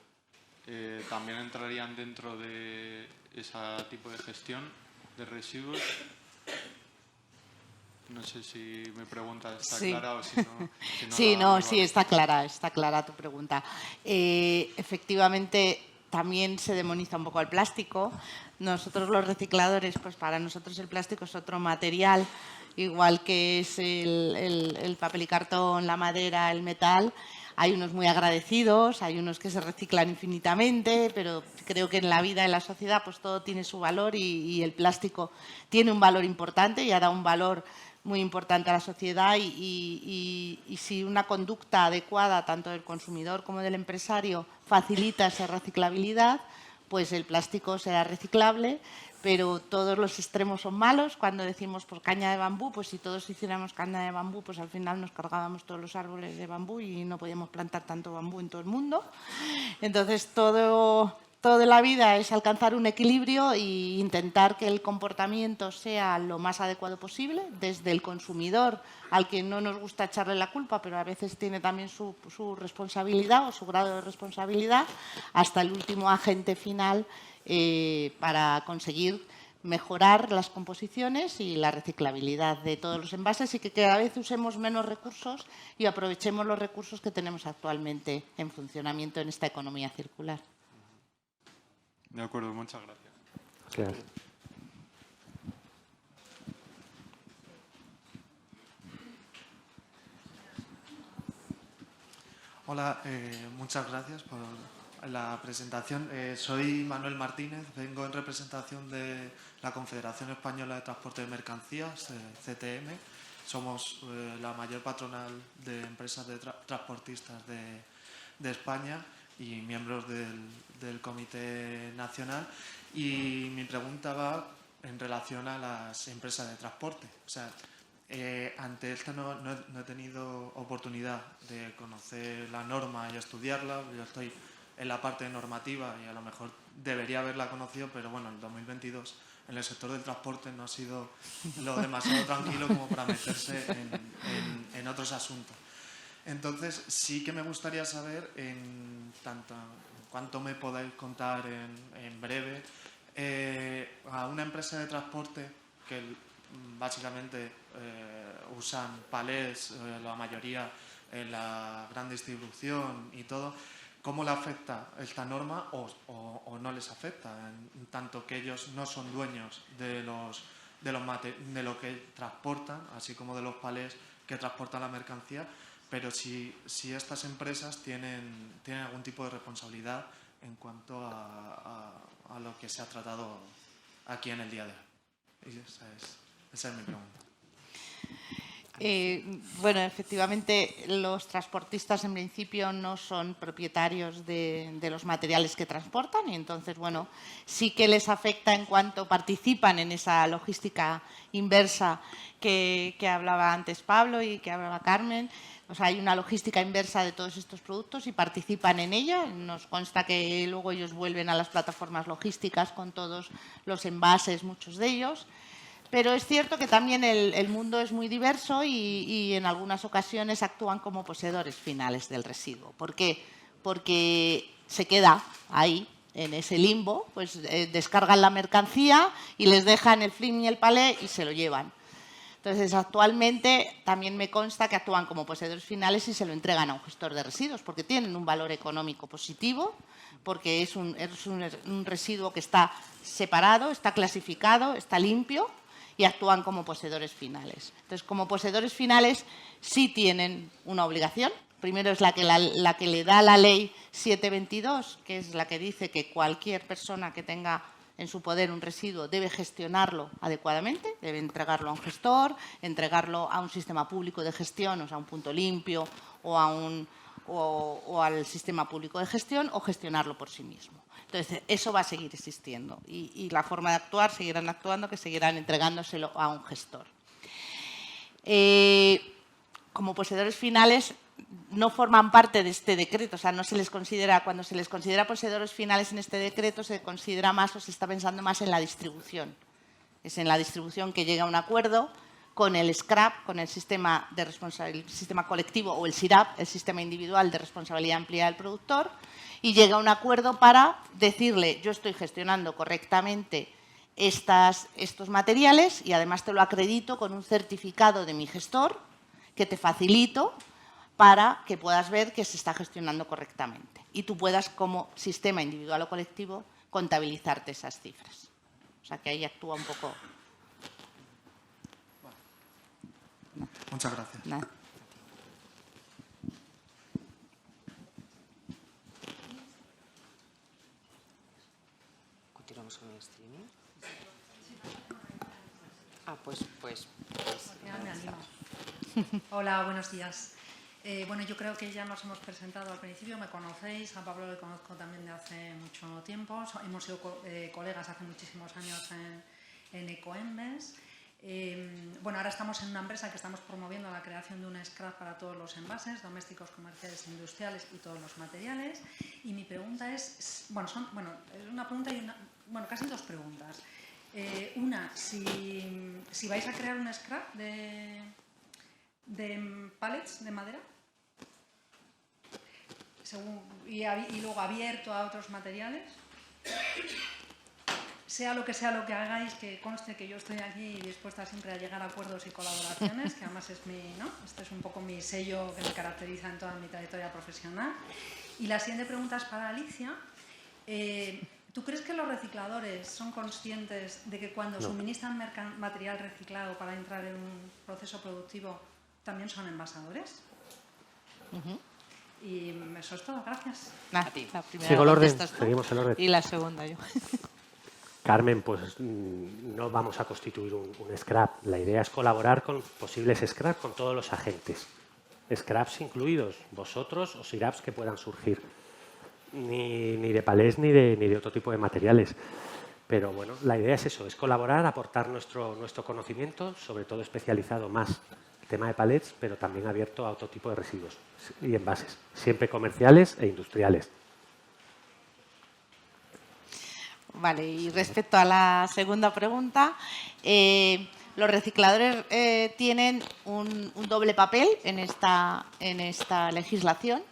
también entrarían dentro de ese tipo de gestión de residuos. No sé si mi pregunta está clara o si no. Sí, está clara tu pregunta. Efectivamente, también se demoniza un poco al plástico. Nosotros los recicladores, pues para nosotros el plástico es otro material, igual que es el papel y cartón, la madera, el metal. Hay unos muy agradecidos, hay unos que se reciclan infinitamente, pero creo que en la vida, en la sociedad, pues todo tiene su valor y el plástico tiene un valor importante y ha dado un valor muy importante a la sociedad y si una conducta adecuada, tanto del consumidor como del empresario, facilita esa reciclabilidad, pues el plástico será reciclable, pero todos los extremos son malos. Cuando decimos por caña de bambú, pues si todos hiciéramos caña de bambú, pues al final nos cargábamos todos los árboles de bambú y no podíamos plantar tanto bambú en todo el mundo. Entonces, todo de la vida es alcanzar un equilibrio e intentar que el comportamiento sea lo más adecuado posible, desde el consumidor, al que no nos gusta echarle la culpa, pero a veces tiene también su responsabilidad o su grado de responsabilidad, hasta el último agente final, para conseguir mejorar las composiciones y la reciclabilidad de todos los envases y que cada vez usemos menos recursos y aprovechemos los recursos que tenemos actualmente en funcionamiento en esta economía circular. De acuerdo, muchas gracias. Gracias. Hola, muchas gracias por la presentación. Soy Manuel Martínez, vengo en representación de la Confederación Española de Transporte de Mercancías, CTM. Somos la mayor patronal de empresas de transportistas de España y miembros del Comité Nacional. Y mi pregunta va en relación a las empresas de transporte. O sea, ante esto no he tenido oportunidad de conocer la norma y estudiarla. Yo estoy en la parte normativa y a lo mejor debería haberla conocido, pero bueno, el 2022 en el sector del transporte no ha sido lo demasiado tranquilo como para meterse en otros asuntos. Entonces, sí que me gustaría saber cuánto me podáis contar en breve a una empresa de transporte que básicamente usan palés, la mayoría en la gran distribución y todo, ¿cómo le afecta esta norma o no les afecta? En tanto que ellos no son dueños de lo que transportan, así como de los palés que transportan la mercancía, pero si estas empresas tienen algún tipo de responsabilidad en cuanto a lo que se ha tratado aquí en el día de hoy. Y esa es mi pregunta. Bueno, efectivamente, los transportistas en principio no son propietarios de los materiales que transportan y entonces, bueno, sí que les afecta en cuanto participan en esa logística inversa que hablaba antes Pablo y que hablaba Carmen. O sea, hay una logística inversa de todos estos productos y participan en ella. Nos consta que luego ellos vuelven a las plataformas logísticas con todos los envases, muchos de ellos. Pero es cierto que también el mundo es muy diverso y en algunas ocasiones actúan como poseedores finales del residuo. ¿Por qué? Porque se queda ahí, en ese limbo, pues descargan la mercancía y les dejan el film y el palé y se lo llevan. Entonces, actualmente también me consta que actúan como poseedores finales y se lo entregan a un gestor de residuos porque tienen un valor económico positivo, porque es un residuo que está separado, está clasificado, está limpio y actúan como poseedores finales. Entonces, como poseedores finales sí tienen una obligación. Primero es la que le da la ley 722, que es la que dice que cualquier persona que tenga en su poder un residuo debe gestionarlo adecuadamente, debe entregarlo a un gestor, entregarlo a un sistema público de gestión, o sea, a un punto limpio o al sistema público de gestión, o gestionarlo por sí mismo. Entonces, eso va a seguir existiendo y la forma de actuar seguirán actuando, que seguirán entregándoselo a un gestor. Como poseedores finales no forman parte de este decreto, o sea, no se les considera, cuando se les considera poseedores finales en este decreto, se considera más o se está pensando más en la distribución. Es en la distribución que llega a un acuerdo con el SCRAP, con el sistema colectivo o el SIRAP, el sistema individual de responsabilidad ampliada del productor, y llega a un acuerdo para decirle, yo estoy gestionando correctamente estos materiales y además te lo acredito con un certificado de mi gestor que te facilito para que puedas ver que se está gestionando correctamente y tú puedas, como sistema individual o colectivo, contabilizarte esas cifras. O sea, que ahí actúa un poco. Muchas gracias. Nada. Continuamos con el streaming. Pues Ya me animo. Hola, buenos días. Bueno, yo creo que ya nos hemos presentado al principio, me conocéis, a Pablo le conozco también de hace mucho tiempo, hemos sido colegas hace muchísimos años en Ecoembes. Bueno, ahora estamos en una empresa que estamos promoviendo la creación de una SCRAP para todos los envases, domésticos, comerciales, industriales y todos los materiales. Y mi pregunta es, es una pregunta y casi dos preguntas. Una, si vais a crear una SCRAP de pallets de madera y luego abierto a otros materiales. Sea lo que hagáis, que conste que yo estoy aquí dispuesta siempre a llegar a acuerdos y colaboraciones, que además es este es un poco mi sello que me caracteriza en toda mi trayectoria profesional. Y la siguiente pregunta es para Alicia. ¿Tú crees que los recicladores son conscientes de que cuando suministran material reciclado para entrar en un proceso productivo también son envasadores? Y eso es todo, gracias. La primera Sigo el orden, contestas tú seguimos el orden. y la segunda yo. Carmen, pues no vamos a constituir un scrap. La idea es colaborar con posibles scraps con todos los agentes. Scraps incluidos, vosotros o SIRAPs que puedan surgir. Ni de palés ni de otro tipo de materiales. Pero bueno, la idea es eso, es colaborar, aportar nuestro conocimiento, sobre todo especializado más el tema de palets, pero también abierto a otro tipo de residuos y envases, siempre comerciales e industriales. Vale, y respecto a la segunda pregunta, los recicladores tienen un doble papel en esta legislación.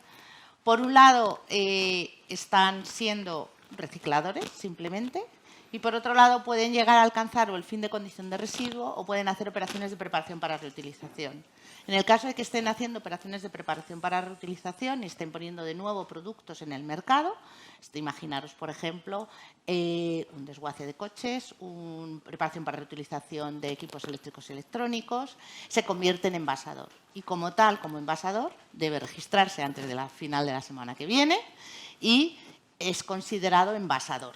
Por un lado, están siendo recicladores, simplemente, y por otro lado, pueden llegar a alcanzar o el fin de condición de residuo o pueden hacer operaciones de preparación para reutilización. En el caso de que estén haciendo operaciones de preparación para reutilización y estén poniendo de nuevo productos en el mercado, imaginaros, por ejemplo, un desguace de coches, una preparación para reutilización de equipos eléctricos y electrónicos, se convierte en envasador. Y como tal, como envasador, debe registrarse antes de la final de la semana que viene y es considerado envasador.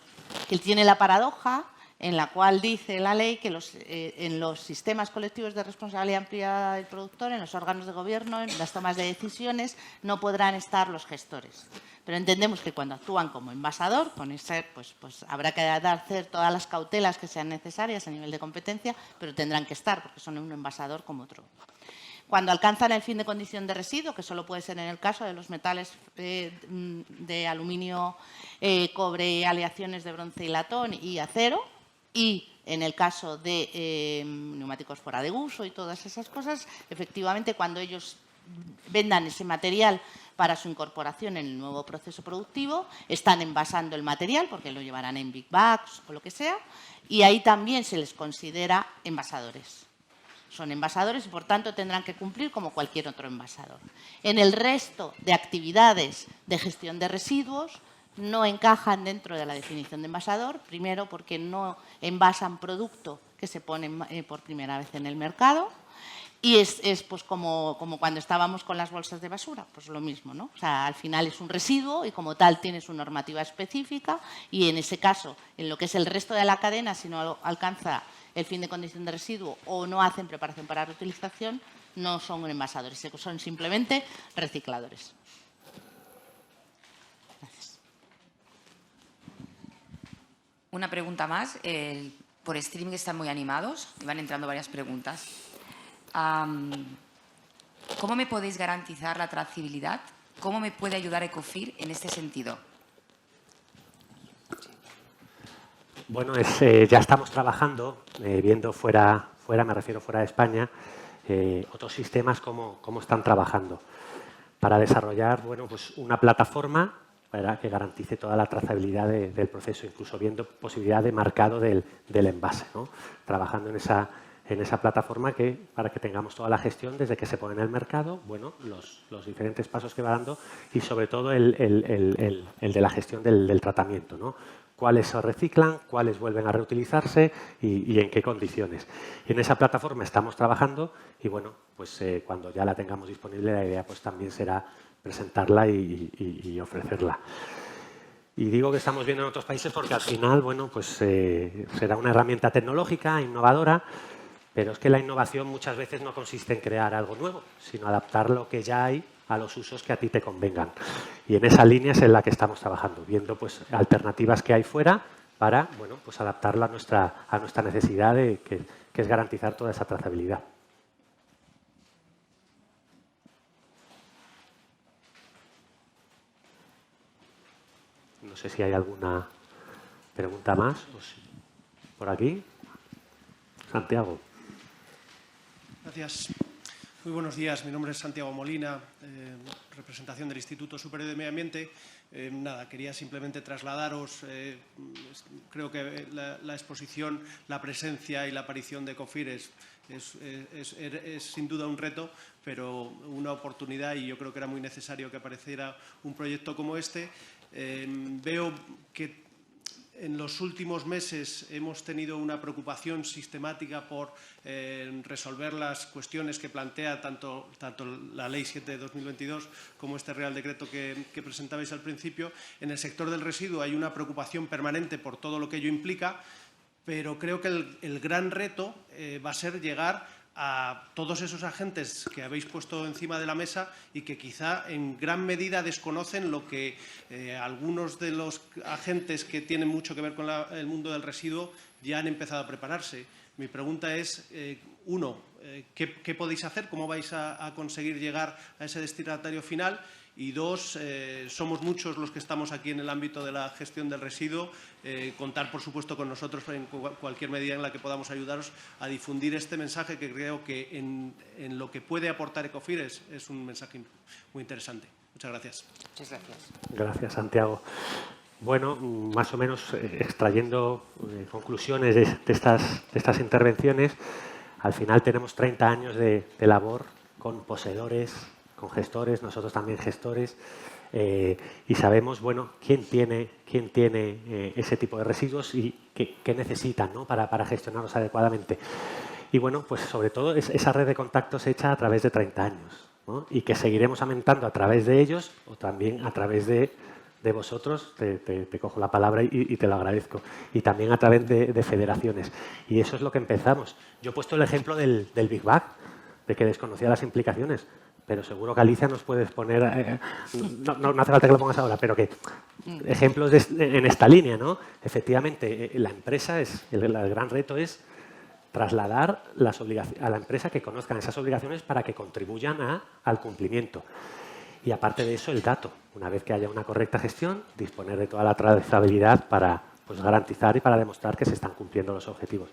Él tiene la paradoja en la cual dice la ley que en los sistemas colectivos de responsabilidad ampliada del productor, en los órganos de gobierno, en las tomas de decisiones, no podrán estar los gestores. Pero entendemos que cuando actúan como envasador, con ese, pues habrá que hacer todas las cautelas que sean necesarias a nivel de competencia, pero tendrán que estar, porque son un envasador como otro. Cuando alcanzan el fin de condición de residuo, que solo puede ser en el caso de los metales de aluminio, cobre, aleaciones de bronce y latón y acero, y en el caso de neumáticos fuera de uso y todas esas cosas, efectivamente, cuando ellos vendan ese material para su incorporación en el nuevo proceso productivo, están envasando el material, porque lo llevarán en big bags o lo que sea, y ahí también se les considera envasadores. Son envasadores y, por tanto, tendrán que cumplir como cualquier otro envasador. En el resto de actividades de gestión de residuos no encajan dentro de la definición de envasador, primero porque no envasan producto que se pone por primera vez en el mercado y es pues como cuando estábamos con las bolsas de basura, pues lo mismo, ¿no? O sea, al final es un residuo y como tal tiene su normativa específica y en ese caso, en lo que es el resto de la cadena, si no alcanza el fin de condición de residuo o no hacen preparación para reutilización, no son envasadores, son simplemente recicladores. Gracias. Una pregunta más. Por streaming están muy animados y van entrando varias preguntas. ¿Cómo me podéis garantizar la trazabilidad? ¿Cómo me puede ayudar Ecofir en este sentido? Bueno, ya estamos trabajando, viendo fuera, me refiero fuera de España, otros sistemas cómo están trabajando para desarrollar pues una plataforma para que garantice toda la trazabilidad del proceso, incluso viendo posibilidad de marcado del envase, ¿no? Trabajando en esa plataforma para que tengamos toda la gestión desde que se pone en el mercado, bueno, los diferentes pasos que va dando y sobre todo el de la gestión del tratamiento, ¿no? Cuáles se reciclan, cuáles vuelven a reutilizarse y en qué condiciones. Y en esa plataforma estamos trabajando y bueno, pues cuando ya la tengamos disponible la idea pues también será presentarla y ofrecerla. Y digo que estamos viendo en otros países porque al final, bueno, pues será una herramienta tecnológica, innovadora, pero es que la innovación muchas veces no consiste en crear algo nuevo, sino adaptar lo que ya hay a los usos que a ti te convengan. Y en esa línea es en la que estamos trabajando, viendo pues alternativas que hay fuera para bueno, pues adaptarla a nuestra necesidad que es garantizar toda esa trazabilidad. No sé si hay alguna pregunta más. Por aquí. Santiago. Gracias. Muy buenos días. Mi nombre es Santiago Molina, representación del Instituto Superior de Medio Ambiente. Nada, quería simplemente trasladaros, creo que la exposición, la presencia y la aparición de Ecofir es sin duda un reto, pero una oportunidad y yo creo que era muy necesario que apareciera un proyecto como este. Veo que En los últimos meses hemos tenido una preocupación sistemática por resolver las cuestiones que plantea tanto la Ley 7 de 2022 como este Real Decreto que presentabais al principio. En el sector del residuo hay una preocupación permanente por todo lo que ello implica, pero creo que el gran reto va a ser llegar a todos esos agentes que habéis puesto encima de la mesa y que quizá en gran medida desconocen lo que algunos de los agentes que tienen mucho que ver con el mundo del residuo ya han empezado a prepararse. Mi pregunta es, uno, ¿qué podéis hacer? ¿Cómo vais a conseguir llegar a ese destinatario final? Y dos, somos muchos los que estamos aquí en el ámbito de la gestión del residuo. Contar, por supuesto, con nosotros en cualquier medida en la que podamos ayudaros a difundir este mensaje, que creo que en lo que puede aportar Ecofir es un mensaje muy interesante. Muchas gracias. Muchas gracias. Gracias, Santiago. Bueno, más o menos extrayendo conclusiones de estas intervenciones, al final tenemos 30 años de labor con poseedores, con gestores, nosotros también gestores, y sabemos, bueno, quién tiene ese tipo de residuos y qué necesitan, ¿no? para gestionarlos adecuadamente. Y bueno, pues sobre todo esa red de contactos hecha a través de 30 años, ¿no? Y que seguiremos aumentando a través de ellos o también a través de vosotros, te cojo la palabra y te lo agradezco, y también a través de federaciones. Y eso es lo que empezamos. Yo he puesto el ejemplo del Big Bang, de que desconocía las implicaciones, pero seguro que Alicia nos puedes poner, no hace falta que lo pongas ahora, pero que ejemplos en esta línea, ¿no? Efectivamente, la empresa, el gran reto es trasladar a la empresa que conozcan esas obligaciones para que contribuyan al cumplimiento. Y aparte de eso, el dato. Una vez que haya una correcta gestión, disponer de toda la trazabilidad para garantizar y para demostrar que se están cumpliendo los objetivos.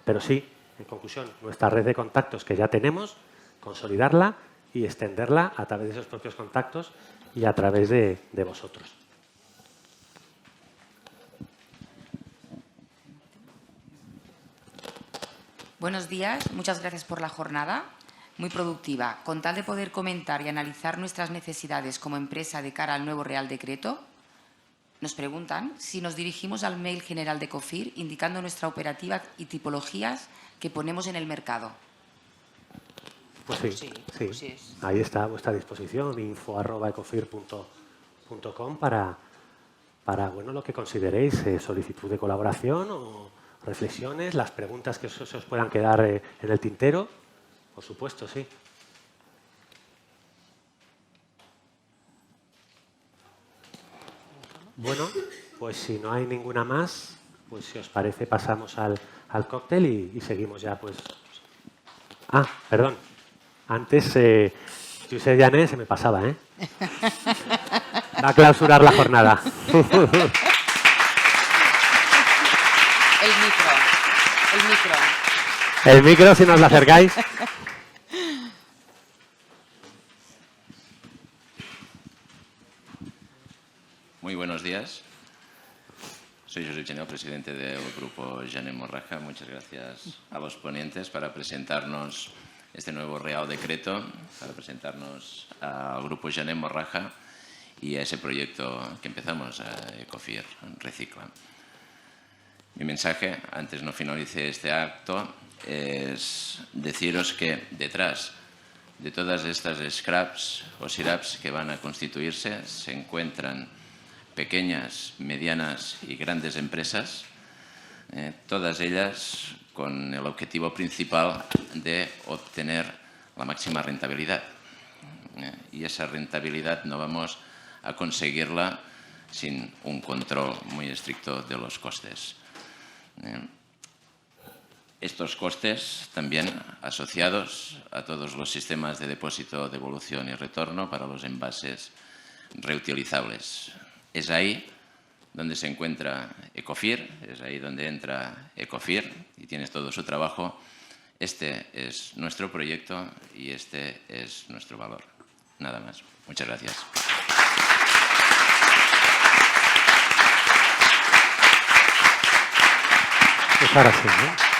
Pero sí, en conclusión, nuestra red de contactos que ya tenemos, consolidarla y extenderla a través de esos propios contactos y a través de vosotros. Buenos días, muchas gracias por la jornada, muy productiva. Con tal de poder comentar y analizar nuestras necesidades como empresa de cara al nuevo Real Decreto, nos preguntan si nos dirigimos al mail general de Ecofir indicando nuestra operativa y tipologías que ponemos en el mercado. Pues sí. Ahí está a vuestra disposición, info@ecofir.com para bueno, lo que consideréis, solicitud de colaboración o reflexiones, las preguntas que os puedan quedar en el tintero. Por supuesto, sí. Bueno, pues si no hay ninguna más, pues si os parece pasamos al cóctel y seguimos ya, pues. Ah, perdón. Antes, Josep Llané se me pasaba, ¿eh? Va a clausurar la jornada. El micro, si nos lo acercáis. Muy buenos días. Soy Josep Llané, presidente del grupo Llané Morraja. Muchas gracias a los ponentes para presentarnos este nuevo Real Decreto, para presentarnos al grupo Llané Morraja y a ese proyecto que empezamos, a Ecofir Recicla. Mi mensaje, antes no finalice este acto, es deciros que detrás de todas estas scraps o syraps que van a constituirse se encuentran pequeñas, medianas y grandes empresas, todas ellas con el objetivo principal de obtener la máxima rentabilidad. Y esa rentabilidad no vamos a conseguirla sin un control muy estricto de los costes. Estos costes también asociados a todos los sistemas de depósito, devolución y retorno para los envases reutilizables. Es ahí donde se encuentra Ecofir, es ahí donde entra Ecofir y tiene todo su trabajo. Este es nuestro proyecto y este es nuestro valor. Nada más. Muchas gracias. Pues ahora sí, ¿no?